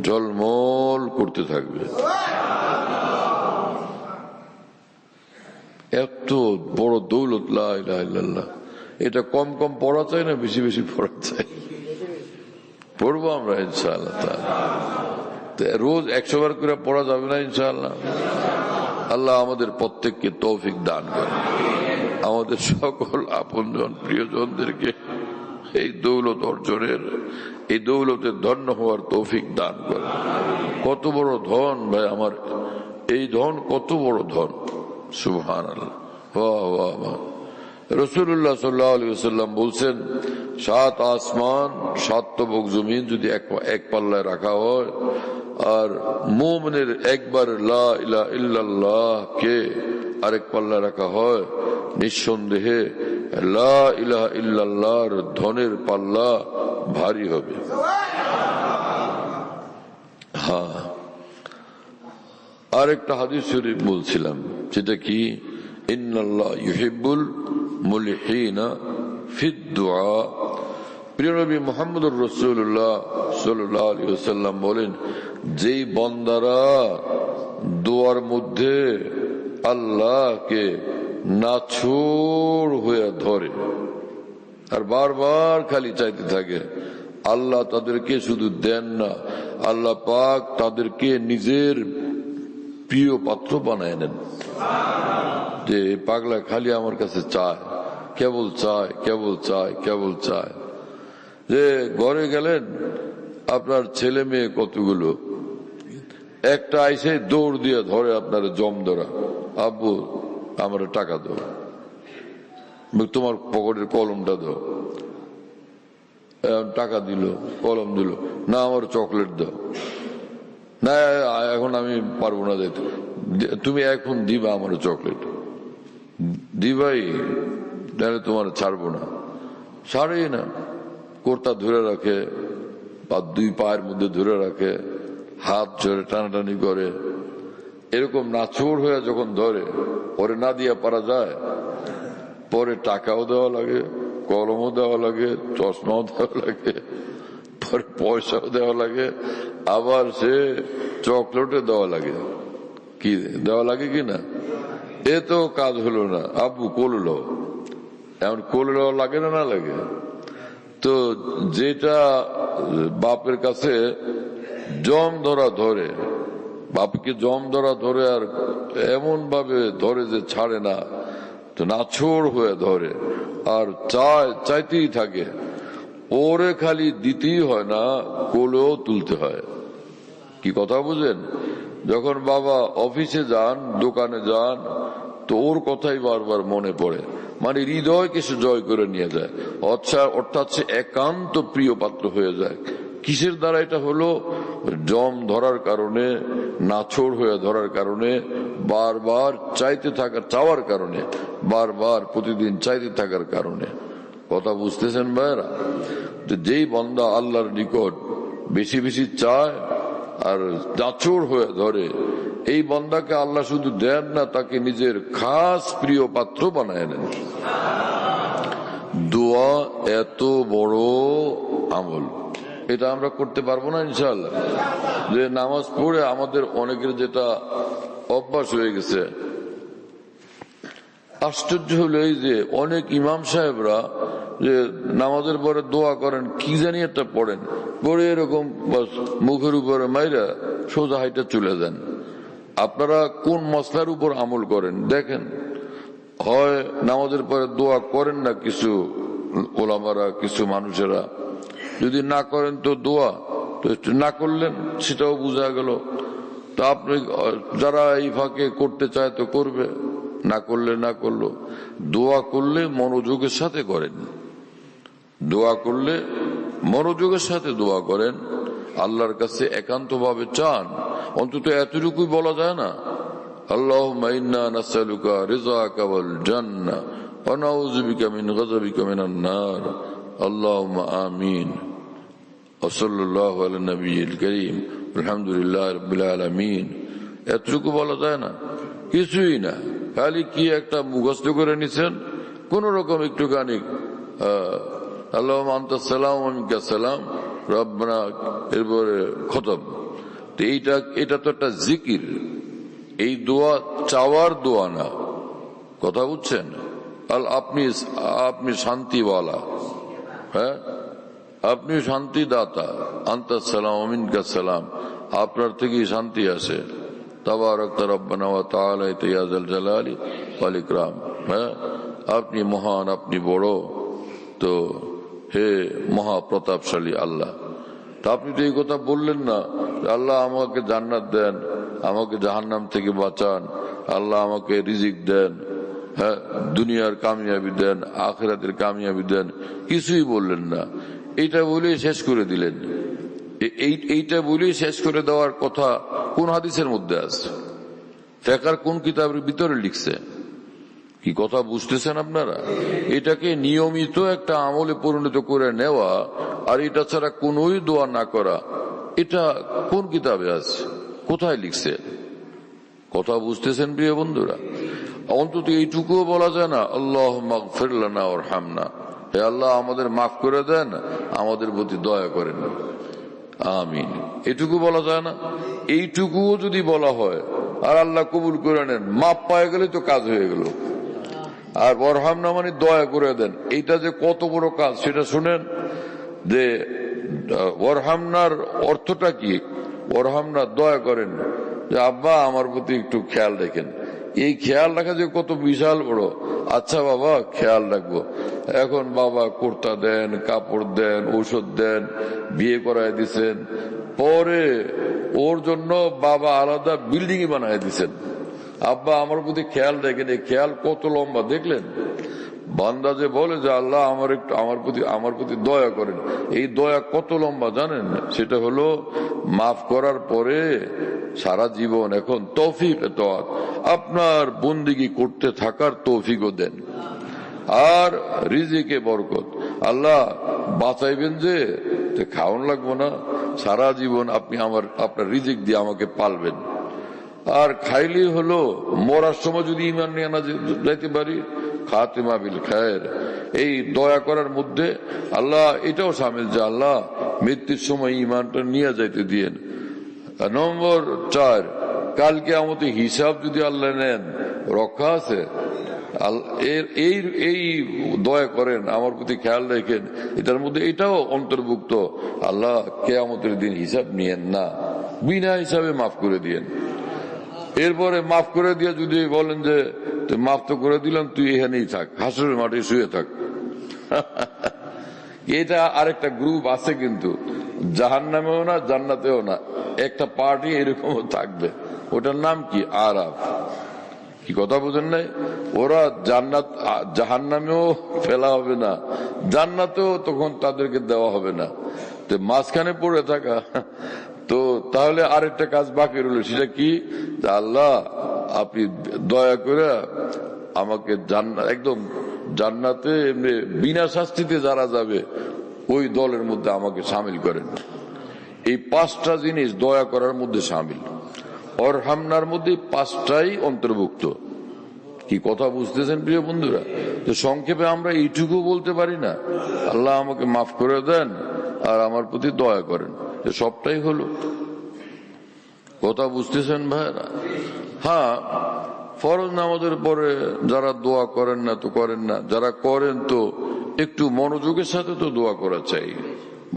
S3: ঝলমল করতে থাকবে। এত বড় দৌলত লা ইলাহা ইল্লাল্লাহ। এটা কম কম পড়া চাই না বেশি বেশি পড়া চাই? পড়বো আমরা ইনশাআল্লাহ। রোজ 100 বার করে পড়া যাবে না ইনশাআল্লাহ? আল্লাহ আমাদের প্রত্যেককে তৌফিক দান করেন, আমাদের সকল আপনজন প্রিয়জনদেরকে এই দৌলত অর্জনের, এই দৌলতের ধন্য হওয়ার তৌফিক দান করেন। কত বড় ধন ভাই আমার এই ধন, কত বড় ধন! সুবহানাল্লাহ, ওয়াহ ওয়াহ ওয়াহ। রাসূলুল্লাহ সাল্লাল্লাহু আলাইহি ওয়াসাল্লাম বলছেন, 7 আসমান 7 তবক জমিন যদি এক পাল্লায় রাখা হয় আর মুমিনের একবার লা ইলাহা ইল্লাল্লাহ কে আরেক পাল্লায় রাখা হয়, নিঃসন্দেহে লা ইলাহা ইল্লাল্লাহর ধনের পাল্লা ভারী হবে। হ্যাঁ, আরেকটা হাদিস শরীফ বলছিলাম, যেটা কি ইন্নাল্লাহ ইউহিব্বুল মুলহিনা ফিদ দুআ। প্রিয় নবী মুহাম্মদুর রাসূলুল্লাহ সাল্লাল্লাহু আলাইহি ওয়াসাল্লাম বলেন, যেই বান্দারা দোয়ার মধ্যে আল্লাহকে নাছোড় হয়ে ধরে আর বারবার খালি চাইতে থাকে, আল্লাহ তাদেরকে শুধু দেন না, আল্লাহ পাক তাদেরকে নিজের প্রিয় পাত্র বানায় নেন। যে পাগলা খালি আমার কাছে চায়, কেবল চায়, কেবল চায়, কেবল চায়। যে ঘরে গেলেন, আপনার ছেলে মেয়ে কতগুলো, একটা আইসে দৌড় দিয়ে ধরে আপনার জম ধরা, আব্বু আমার টাকা দাও, তোমার পকেটের কলমটা দাও। টাকা দিল, কলম দিল, না আমার চকলেট দাও, না এখন আমি পারবো না দিতে, তুমি এখন দিবা আমার চকলেট, দিবাই, তাহলে তোমার ছাড়বো না। ছাড়েই না, কোর্তা ধরে রাখে বা দুই পায়ের মধ্যে ধরে রাখে, হাত ধরে টানাটানি করে। এরকম নাছোড় হয়ে যখন ধরে, পরে না দিয়ে পারা যায়, পরে টাকাও দেওয়া লাগে, কলমও দেওয়া লাগে, চশমাও দেওয়া লাগে, পরে পয়সাও দেওয়া লাগে, আবার সে চকলেটও দেওয়া লাগে। কি দেওয়া লাগে কিনা? এ তো কাজ হলো না, আব্বু কোল এমন কোল লাগে না, না লাগে? তো যেটা বাপের কাছে জম ধরা ধরে, বাপকে জম ধরা ধরে আর এমন ভাবে ধরে যে ছাড়ে না, তো নাছোড় হয়ে ধরে আর চাইতেই থাকে, ওরে খালি দিতেই হয় না, কোলেও তুলতে হয়। কি কথা বুঝেন? যখন বাবা অফিসে যান, দোকানে যান, তো ওর কথাই বারবার মনে পড়ে, মানে হৃদয় কিছু জয় করে নিয়ে যায়, অর্থাৎ সে একান্ত প্রিয় পাত্র হয়ে যায়। কিসের দ্বারা এটা হলো? জম ধরার কারণে, নাছোড় হয়ে ধরার কারণে, বারবার চাইতে থাকার, চাওয়ার কারণে, বারবার প্রতিদিন চাইতে থাকার কারণে। কথা বুঝতেছেন ভাইরা? যেই বান্দা আল্লাহর নিকট বেশি বেশি চায় আর নাছোড় হয়ে ধরে, এই বান্দাকে আল্লাহ শুধু দেন না, তাকে নিজের খাস প্রিয় পাত্র বানায় নেন। দোয়া এত বড় আমল, এটা আমরা করতে পারবো না ইনশাআল্লাহ। যে নামাজ পড়ে আমাদের অনেকের যেটা অভ্যাস হয়ে গেছে, আশ্চর্য হলো এই যে অনেক ইমাম সাহেবরা যে নামাজের পরে দোয়া করেন, কি জানি একটা পড়েন, পড়ে এরকম মুখের উপরে মাইরা সোজা হাইটা চলে যান। আপনারা কোন মশলার উপর আমল করেন দেখেন? হয় নামাজের পরে দোয়া করেন না কিছু ওলামারা, কিছু মানুষেরা, যদি না করেন তো দোয়া তো না করলেন, সেটাও বোঝা গেল। তা আপনি যারা এই ফাঁকে করতে চায় তো করবে, না করলে না করলো। দোয়া করলে মনোযোগের সাথে করেন, দোয়া করলে মনোযোগের সাথে দোয়া করেন, আল্লাহর কাছে একান্ত ভাবে চান। অন্তত এতটুকুই বলা যায় না, আল্লাহুম্মা ইন্না নাসআলুকা রিযাকা ওয়াল জান্নাহ ওয়া নাউযু বিকা মিন গাযাবিকা মিনান নার, আল্লাহুম্মা আমিন। ওয়া সাল্লাল্লাহু আলা নবিয়িল কারীম, আলহামদুলিল্লাহি রাব্বিল আলামিন। এতটুকু বলা যায় না? কিছুই না, খালি কি একটা মুখস্থ করে নিছেন, কোন রকম একটুখানি আল্লাহুম্মা আনতাস সালাম ওয়া মিনকাস সালাম রব্বানা, এরপরে খতম। এটা তো একটা জিকির, এই দোয়া চাওয়ার দোয়া না। কথা বুঝছেন? আপনি শান্তিওয়ালা, হ্যাঁ, আপনি শান্তিদাতা। আনতাস সালাম ওয়া মিনকাস সালাম, আপনার থেকেই শান্তি আসে। তাবারাকতা রব্বানা ওয়া তাআলা ইয়া যাল জালালি ওয়াল ইকরাম। হ্যাঁ, আপনি মহান, আপনি বড়, তো হে মহাপ্রতাপশালী আল্লাহ। তা আপনি তো এই কথা বললেন না, আল্লাহ আমাকে জান্নাত দেন, আমাকে জাহান্নাম থেকে বাঁচান, আল্লাহ আমাকে রিজিক দেন, হ্যাঁ, দুনিয়ার কামিয়াবি দেন, আখিরাতের কামিয়াবি দেন, কিছুই বললেন না। এইটা বলেই শেষ করে দিলেন। এইটা বলেই শেষ করে দেওয়ার কথা কোন হাদিসের মধ্যে আছে? ফিকহের কোন কিতাবের ভিতরে লিখছে? কি কথা বুঝতেছেন আপনারা? এটাকে নিয়মিত একটা আমলে পরিণত করে নেওয়া আর এটা ছাড়া কোনোই দোয়া না করা, এটা কোন কিতাবে আছে, কোথায় লিখছে? কথা বুঝতেছেন প্রিয় বন্ধুরা? অন্তত এইটুকুও বলা যায় না আল্লাহ মাগফির লানা ওয়ারহামনা, হে আল্লাহ আমাদের মাফ করে দেন, আমাদের প্রতি দয়া করেন, আমিন। এটুকু বলা যায় না? এইটুকুও যদি বলা হয় আর আল্লাহ কবুল করে নেন, মাপ পায়ে গেলে তো কাজ হয়ে গেল। আর ওয়ারহামনা মানে দয়া করে দেন, এইটা যে কত বড় কাজ সেটা শুনেন। যে ওয়ারহামনার অর্থটা কি? ওয়ারহামনা দয়া করেন, যে আব্বা আমার প্রতি একটু খেয়াল রাখেন। এই খেয়াল রাখা যে কত বিশাল বড়। আচ্ছা বাবা খেয়াল রাখবো। এখন বাবা কুর্তা দেন, কাপড় দেন, ঔষধ দেন, বিয়ে করায় দিচ্ছেন, পরে ওর জন্য বাবা আলাদা বিল্ডিং বানায় দিচ্ছেন। আব্বা আমার প্রতি খেয়াল রাখেন, এই খেয়াল কত লম্বা দেখলেন? বান্দা যে বলে যে আল্লাহ আমার প্রতি দয়া করেন, এই দয়া কত লম্বা জানেন? সেটা হলো মাফ করার পরে সারা জীবন এখন তৌফিক এতাআত, আপনার বন্দেগী করতে থাকার তৌফিকও দেন, আর রিজিকে বরকত। আল্লাহ বাঁচাইবেন যে খাওয়ান লাগবো না, সারা জীবন আপনি আপনার রিজিক দিয়ে আমাকে পালবেন। আর খাইলেই হলো মরার সময় যদি ঈমান নিয়ে না যাইতে পারি, খাতিমা বিল খায়ের। এই দয়া করার মধ্যে আল্লাহ এটাও শামিল যে আল্লাহ মৃত্যুর সময় ঈমানটা নিয়ে যাইতে দিয়েন। নম্বর 4, কালকে আমাদের হিসাব যদি আল্লাহ নেন, রক্ষা আছে। এই দয়া করেন, আমার প্রতি খেয়াল রাখেন, এটার মধ্যে এটাও অন্তর্ভুক্ত। আল্লাহ কিয়ামতের দিন হিসাব নিয়েন না, বিনা হিসাবে মাফ করে দিয়েন। এরপরে মাফ করে দিয়ে যদি বলেন যে মাফ তো করে দিলাম, তুই এখানেই থাক, হাসরের মাঠে শুয়ে থাক। এটা আরেকটা গ্রুপ আছে, কিন্তু জাহান্নামেও না জান্নাতেও না, একটা পার্টি এরকম থাকবে। ওটার নাম কি? আরাফ। কি কথা বুঝেন নাই? ওরা জাহান্নামেও ফেলা হবে না, জান্নাতেও তখন তাদেরকে দেওয়া হবে না, তো মাঝখানে পড়ে থাকা। তো তাহলে আরেকটা কাজ বাকি রইল, সেটা কি? আল্লাহ আপনি দয়া করে আমাকে একদম জান্নাতে এমনি বিনা শাস্তিতে যারা যাবে ওই দলের মধ্যে আমাকে সামিল করেন। এই 5টা জিনিস দয়া করার মধ্যে সামিল, ওয়ারহামনার মধ্যে 5টাই অন্তর্ভুক্ত। কি কথা বুঝতেছেন প্রিয় বন্ধুরা? তো সংক্ষেপে আমরা এইটুকু বলতে পারি না, আল্লাহ আমাকে মাফ করে দেন আর আমার প্রতি দয়া করেন, সবটাই হলো। কথা বুঝতেছেন ভাইরা? হ্যাঁ, ফরজ নামাজের পরে যারা দোয়া করেন না তো করেন না, যারা করেন তো একটু মনোযোগের সাথে তো দোয়া করা চাই,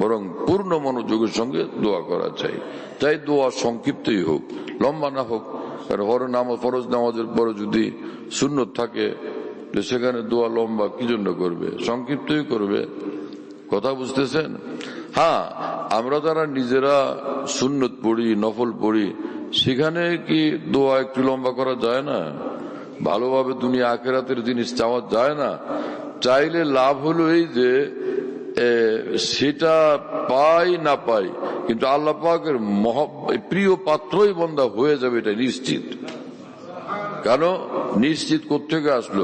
S3: বরং পূর্ণ মনোযোগের সঙ্গে দোয়া করা চাই। তাই দোয়া সংক্ষিপ্তই হোক, লম্বা না হোক। ফরজ নামাজের পরে যদি সুন্নত থাকে সেখানে দোয়া লম্বা কি জন্য করবে? সংক্ষিপ্তই করবে। কথা বুঝতেছেন? হ্যাঁ, আমরা যারা নিজেরা সুন্নত পড়ি, নফল পড়ি, সেখানে কি দোয়া একটু লম্বা করা যায় না? ভালোভাবে দুনিয়া আখিরাতের জিনিস চাওয়া যায় না? চাইলে লাভ হলো এই যে সেটা পাই না পাই, কিন্তু আল্লাহ পাকের প্রিয় পাত্রই বান্দা হয়ে যাবে, এটা নিশ্চিত। কেন নিশ্চিত? কোত্থেকে আসলো?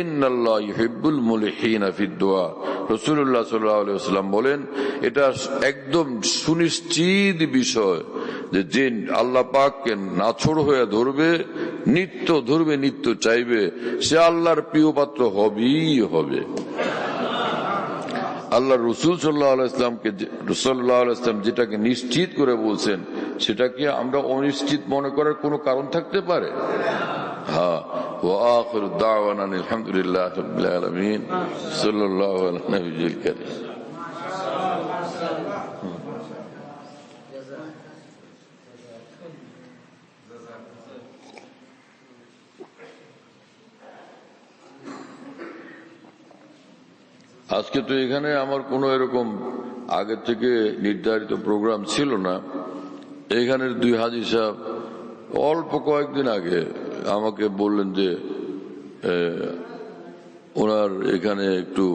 S3: ইন্নাল্লাহ ইউহিব্বুল মুলিহিনা ফিদ দুআ। রাসূলুল্লাহ সাল্লাল্লাহু আলাইহি ওয়াসাল্লাম বলেন, এটা একদম সুনিশ্চিত বিষয় যে আল্লাহ পাককে নাছোড় হয়ে ধরবে, নিত্য চাইবে, সে আল্লাহর প্রিয় পাত্র হবেই হবে। আল্লাহ রসুল সাল্লাল্লাহু আলাইহি ওয়াসাল্লাম যেটাকে নিশ্চিত করে বলছেন, সেটাকে আমরা অনিশ্চিত মনে করার কোনো কারণ থাকতে পারে? হ্যাঁ। ওয়া আখিরু দাওয়ানা আলহামদুলিল্লাহি রাব্বিল আলামিন সাল্লাল্লাহু আলা নবিয়্যিল কারীম। আজকে তো এখানে আমার কোনো এরকম আগে থেকে নির্ধারিত প্রোগ্রাম ছিল না। এখানের 2 হাজী সাহেব অল্প কয়েকদিন আগে আমাকে বললেন যে ওনার এখানে একটু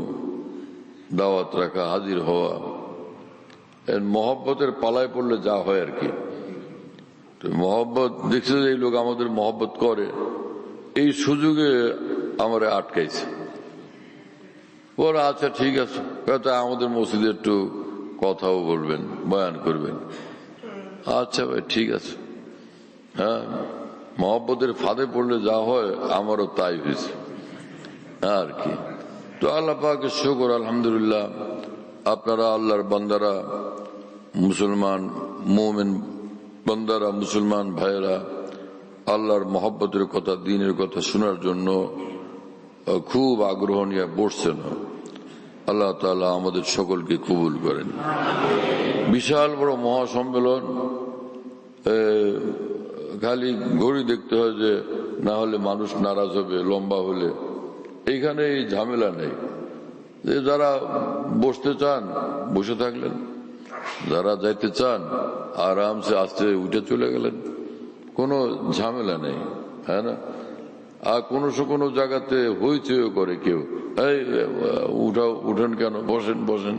S3: দাওয়াত রাখা, হাজির হওয়া। মহব্বতের পালায় পড়লে যা হয় আর কি। মহব্বত দেখছে যে এই লোক আমাদের মহব্বত করে, এই সুযোগে আমারে আটকাইছে। বলে আচ্ছা ঠিক আছে, হয়তো আমাদের মসজিদে একটু কথাও বলবেন, বয়ান করবেন। আচ্ছা ভাই ঠিক আছে। হ্যাঁ, মহব্বতের ফাঁদে পড়লে যা হয় আমারও তাই হয়েছে আর কি। তো আল্লাহ পাকের শুকর, আলহামদুলিল্লাহ, আপনারা আল্লাহর বান্দারা, মুসলমান মুমিন বান্দারা, মুসলমান ভাইয়েরা আল্লাহর মহব্বতের কথা, দ্বীনের কথা শোনার জন্য খুব আগ্রহ নিয়ে বসছেন। আল্লাহ তাআলা আমাদের সকলকে কবুল করেন। বিশাল বড় মহাসম্মেলন, খালি ঘড়ি দেখতে হয় যে না হলে মানুষ নারাজ হবে, লম্বা হলে। এইখানে এই ঝামেলা নেই, যে যারা বসতে চান বসে থাকলেন, যারা যাইতে চান আরামসে আস্তে উঠে চলে গেলেন, কোনো ঝামেলা নেই, হ্যাঁ না। আর কোনো জায়গাতে হইচইও করে কেউ, এই উঠেন কেন, বসেন বসেন,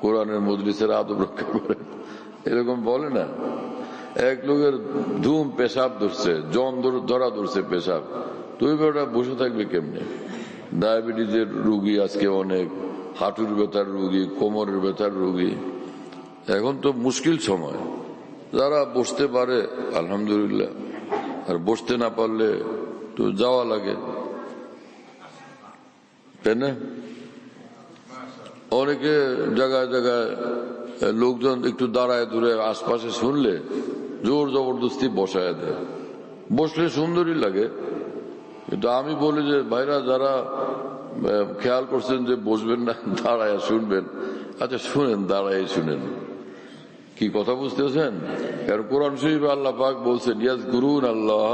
S3: কোরআনের মজলিসের আদব রক্ষা করেন, এরকম বলে না। এক লোকের ধুম পেশাব ধরছে, জম ধরা ধরছে পেশাব, তুই বেটা বসে থাকবে কেমনে? ডায়াবেটিসের রুগী আজকে অনেক, হাঁটুর ব্যথার রুগী, কোমরের ব্যথার রুগী, এখন তো মুশকিল সময়। যারা বসতে পারে আলহামদুলিল্লাহ, আর বসতে না পারলে তো যাওয়া লাগে, তাই না? অনেকে জায়গায় জায়গায় লোকজন একটু দাঁড়ায় দূরে আশপাশে শুনলে জোর জবরদস্তি বসায় দেয়। বসলে সুন্দরই লাগে, কিন্তু আমি বলি যে ভাইরা যারা খেয়াল করছেন যে বসবেন না, দাঁড়ায় শুনবেন, আচ্ছা শুনেন, দাঁড়ায় শুনেন। কি কথা বুঝতেছেন? কারণ কোরআন শরীফে আল্লাহ পাক বলছেন ইয়াজকুরুন আল্লাহ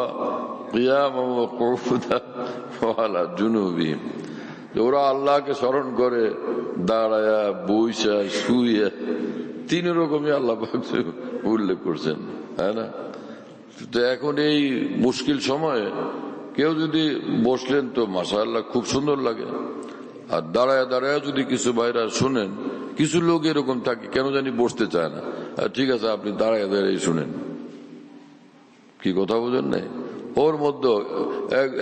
S3: কিয়ামান ওয়া কুউদান ওয়া আলা জুনুবিহিম, ওরা আল্লাহকে স্মরণ করে দাঁড়ায়া, বইসা, শুইয়া, তিন রকমই আল্লাহ পাক উল্লেখ করছেন, হ্যাঁ না। তো এখন এই মুশকিল সময়ে কেউ যদি বসলেন তো মাশাআল্লাহ খুব সুন্দর লাগে, আর দাঁড়ায় দাঁড়ায় যদি কিছু ভাইরা শুনেন, কিছু লোক এরকম থাকে কেন জানি বসতে চায় না। ঠিক আছে, আপনি দাঁড়ায় দাঁড়ায় শুনেন। কি কথা বুঝেন নাই? ওর মধ্যে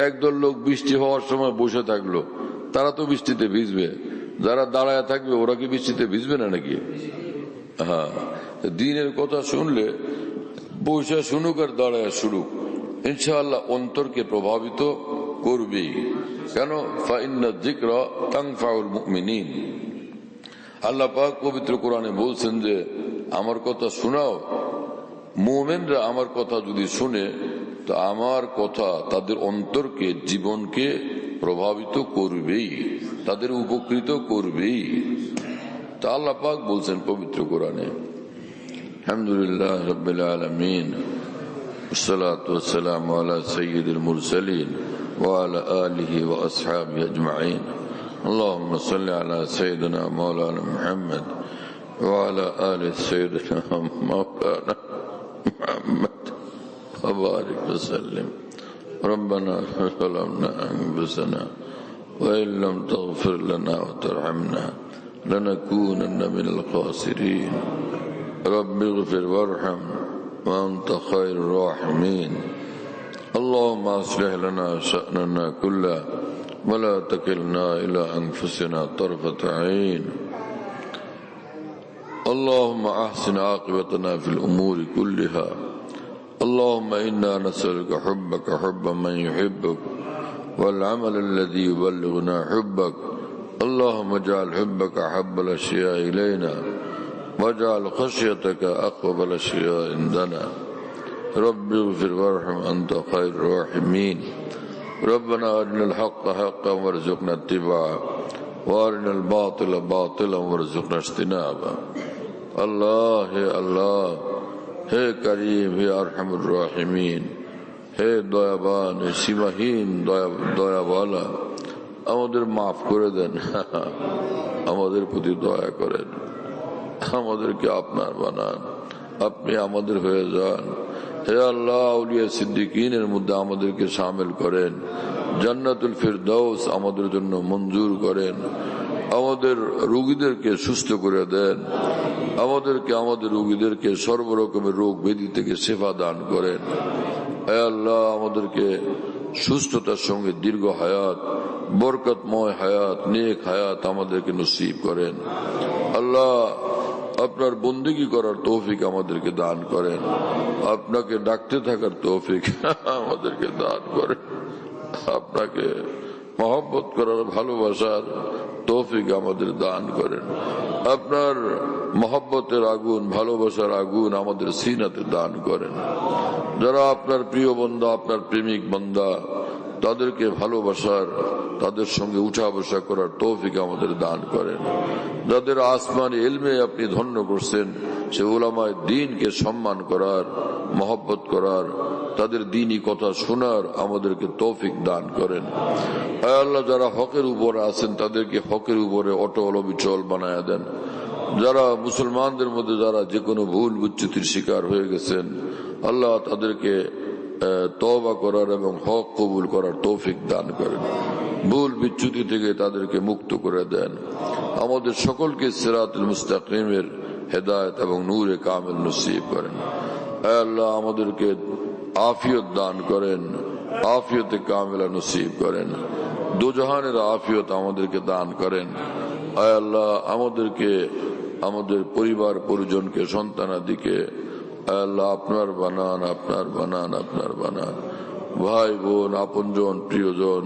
S3: একদল লোক বৃষ্টি হওয়ার সময় বসে থাকলো, তারা তো বৃষ্টিতে ভিজবে, যারা দাঁড়ায় থাকবে ওরা কি বৃষ্টিতে ভিজবে না নাকি? হ্যাঁ, দ্বীনের কথা শুনলে বসে শুনুক আর দাঁড়ায় শুনুক, ইনশাআল্লাহ অন্তরকে প্রভাবিত করবেই। কেন? ফাইন্না যিকরা তানফাউল মুমিনিন। আল্লাহ পাক পবিত্র কোরআনে বলছেন যে আমার কথা শোনাও, মুমিনরা আমার কথা যদি শুনে তো আমার কথা তাদের অন্তরকে, জীবনকে প্রভাবিত করবেই, তাদের উপকৃত করবেই। তা আল্লাহ পাক বলছেন পবিত্র কোরআনে, আলহামদুলিল্লাহ রাব্বিল আলামিন, والصلاة والسلام على سيد المرسلين وعلى آله وأصحابه أجمعين. اللهم صل على سيدنا مولانا محمد وعلى آل سيدنا مولانا محمد وبارك وسلم. ربنا ظلمنا أنفسنا وإن لم تغفر لنا وترحمنا لنكونن من الخاسرين. رب اغفر وارحم وأنت خير الراحمين. اللهم أصلح لنا شأننا كله ولا تكلنا إلى أنفسنا طرفة عين. اللهم أحسن عاقبتنا في الأمور كلها. اللهم إنا نسألك حبك، حب من يحبك، والعمل الذي يبلغنا حبك. اللهم اجعل حبك أحب الأشياء إلينا، واجعل خشيتك أقرب الأشياء عندنا. رب اغفر وارحم أنت خير الراحمين. ربنا أرنا الحق حقا وارزقنا اتباعه وأرنا الباطل باطلا وارزقنا اجتنابه. الله হে আল্লাহ, হে করিম, হে আরহামুর রাহিমিন, হে দয়াবান, হে সীমাহীন দয়াওয়ালা, আমাদের মাফ করে দেন, আমাদের প্রতি দয়া করেন, আমাদেরকে আপনার বানান, আপনি আমাদের হয়ে যান। হে আল্লাহ, আউলিয়া সিদ্দিকিনের মধ্যে আমাদেরকে শামিল করেন, জান্নাতুল ফিরদাউস আমাদের জন্য মঞ্জুর করেন, আমাদের রোগীদেরকে সুস্থ করে দেন, আমাদের রোগীদেরকে সর্বরকমের রোগ ব্যাধি থেকে শেফা দান করেন। হে আল্লাহ, আমাদেরকে সুস্থতার সঙ্গে দীর্ঘ হায়াত, বরকতময় হায়াত, নেক হায়াত আমাদেরকে নসিব করেন। আল্লাহ, আপনার বন্দেগী করার তৌফিক আমাদেরকে দান করেন, আপনাকে ডাকতে থাকার তৌফিক আমাদেরকে দান করেন, আপনাকে মহব্বত করার, ভালোবাসার তৌফিক আমাদের দান করেন। আপনার মহব্বতের আগুন, ভালোবাসার আগুন আমাদের সিনাতে দান করেন। যারা আপনার প্রিয় বান্দা, আপনার প্রেমিক বান্দা, তাদেরকে ভালোবাসার, তাদের সঙ্গে উঠা বসা করার তৌফিক আমাদের দান করেন। যাদের আসমানি ইলমে আপনি ধন্য করছেন, সে উলামায়ে দ্বীনকে সম্মান করার, মহব্বত করার, তাদের দ্বীনি কথা শোনার আমাদেরকে তৌফিক দান করেন। আয় আল্লাহ, যারা হকের উপরে আছেন তাদেরকে হকের উপরে অটল অবিচল বানায়া দেন। যারা মুসলমানদের মধ্যে যারা যে কোনো ভুল বিচ্যুতির শিকার হয়ে গেছেন, আল্লাহ তাদেরকে তওবা করার এবং হক কবুল করার তৌফিক দান করেন। ভুল বিচ্যুতি থেকে তাদেরকে মুক্ত করে দেন। আমাদের সকলকে সিরাতুল মুস্তাকিমের হেদায়েত এবং নূরে কামিল নসিব করেন। আয় আল্লাহ, আমাদেরকে আফিয়ত দান করেন, আফিয়তে কামিলা নসিব করেন। দুজাহানের আফিয়ত আমাদেরকে দান করেন। আয় আল্লাহ, আমাদেরকে, আমাদের পরিবার পরিজনকে, সন্তানাদিকে আল্লাহ আপনার বানান, আপনার বানান, আপনার বানান। ভাই বোন, আপনজন, প্রিয়জন,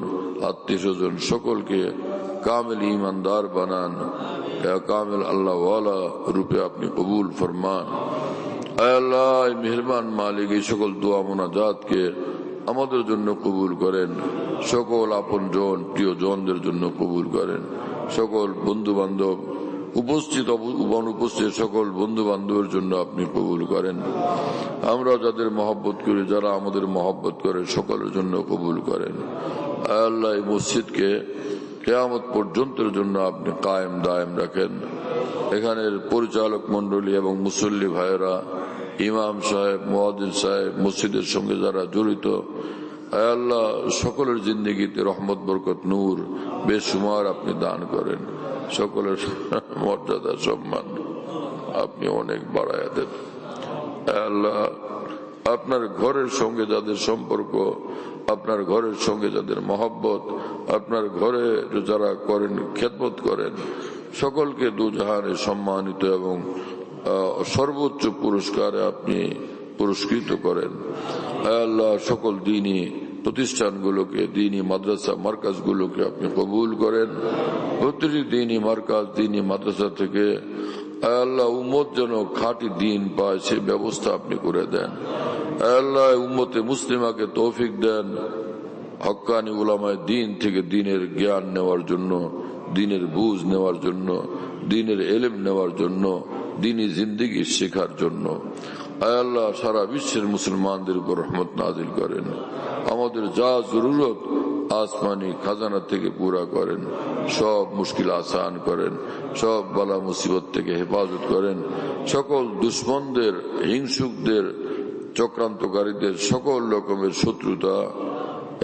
S3: আত্মীয় স্বজন সকলকে কামিল ইমানদার বানান, কামিল আল্লাহওয়ালা রূপে আপনি কবুল ফরমান। আয় আল্লাহ, মেহেরবান মালিক, এই সকল দোয়া মোনাজাতকে আমাদের জন্য কবুল করেন। সকল আপনজন, প্রিয়জনদের জন্য কবুল করেন। সকল বন্ধু বান্ধব, উপস্থিত অনুপস্থিত সকল বন্ধু বান্ধবের জন্য আপনি কবুল করেন। আমরা যাদের মহব্বত করি, যারা আমাদের মহব্বত করে, সকলের জন্য কবুল করেন। আল্লাহ, এই মসজিদকে কিয়ামত পর্যন্তের জন্য আপনি কায়েম দায়েম রাখেন। এখানের পরিচালক মন্ডলী এবং মুসল্লি ভাইয়েরা, ইমাম সাহেব, মুয়াজ্জিন সাহেব, মসজিদের সঙ্গে যারা জড়িত, আল্লাহ সকলের জিন্দেগিতে রহমত, বরকত, নূর বেশুমার আপনি দান করেন। সকলের মর্যাদা, সম্মান আপনি অনেক বাড়াইয়া দেন। আল্লাহ, আপনার ঘরের সঙ্গে যাদের সম্পর্ক, আপনার ঘরের সঙ্গে যাদের মহব্বত, আপনার ঘরে যারা করেন, খেদমত করেন, সকলকে দুজাহানে সম্মানিত এবং সর্বোচ্চ পুরস্কারে আপনি পুরস্কৃত করেন। আল্লাহ, সকল দ্বীনি প্রতিষ্ঠানগুলোকে, দ্বীনি মাদ্রাসা মার্কাজগুলোকে আপনি কবুল করেন। প্রতিটি দ্বীনি মার্কাজ, দ্বীনি মাদ্রাসা থেকে আল্লাহ উম্মত যেন খাঁটি দ্বীন পায় সে ব্যবস্থা আপনি করে দেন। আল্লাহ, উম্মতে মুসলিমাকে তৌফিক দেন হক্কানি উলামায়ে দ্বীন থেকে দ্বীনের জ্ঞান নেওয়ার জন্য, দ্বীনের বুঝ নেওয়ার জন্য, দ্বীনের ইলম নেওয়ার জন্য, দ্বীনি জিন্দেগি শেখার জন্য। আয় আল্লাহ, সারা বিশ্বের মুসলমানদের উপর রহমত নাজিল করেন। আমাদের যা জরুরত আসমানি খাজানা থেকে পুরা করেন। সব মুশকিল আসান করেন। সব বালা মুসিবত থেকে হেফাজত করেন। সকল দুশ্মনদের, হিংসুকদের, চক্রান্তকারীদের সকল রকমের শত্রুতা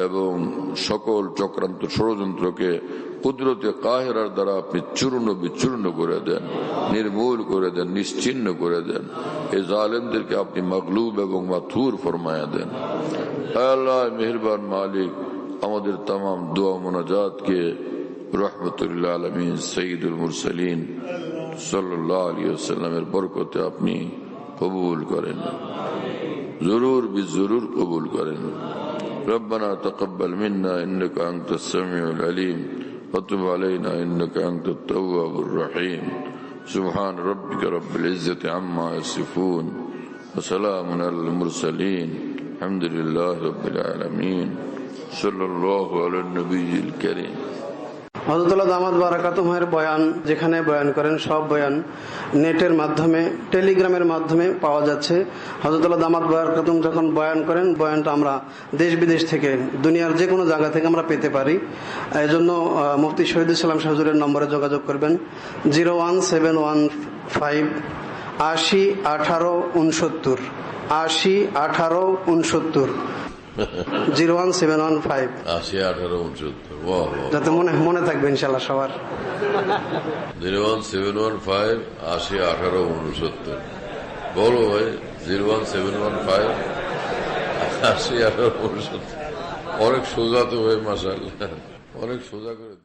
S3: এবং সকল চক্রান্ত ষড়যন্ত্রকে কুদরতে কাহেরার দ্বারা আপনি চূর্ণ বিচূর্ণ করে দেন, নির্মূল করে দেন, নিশ্চিহ্ন করে দেন। এই জালেমদেরকে আপনি মাগলুব এবং মাথুর ফরমায়া দেন। আল্লাহ, মেহেরবান মালিক, আমাদের तमाम দোয়া মোনাজাতকে রহমতুল্লাহ আলামিন সৈয়দুল মুরসালিন সাল্লাল্লাহু আলাইহি ওয়াসাল্লামের বরকতে আপনি কবুল করেন, জরুর বিজরুর কবুল করেন। ربنا تقبل منا إنك أنت السميع العليم وتب علينا إنك أنت التواب الرحيم سبحان ربك رب العزة عما يصفون وسلام على المرسلين الحمد لله رب العالمين صلى الله على النبي الكريم।
S4: হযরতুল্লাহ দামাত বারাকাতুহুর বয়ান যেখানে বয়ান করেন, সব বয়ান নেটের মাধ্যমে, টেলিগ্রামের মাধ্যমে পাওয়া যাচ্ছে। হযরতুল্লাহ দামাত বারাকাতুহু যখন বয়ান করেন, বয়ানটা আমরা দেশ বিদেশ থেকে, দুনিয়ার যে কোনো জায়গা থেকে আমরা পেতে পারি। এই জন্য মুফতি শহীদুল ইসলাম হুজুরের নম্বরে যোগাযোগ করবেন 01715 80 18 69 80 18 69 01715
S3: 80 18 69
S4: যাতে মনে থাকবে ইনশাআল্লাহ সবার।
S3: 01715 80 18 69 বলো ভাই, 01715 80 18 69। অনেক সোজা তো ভাই, মাশাআল্লাহ, অনেক সোজা করে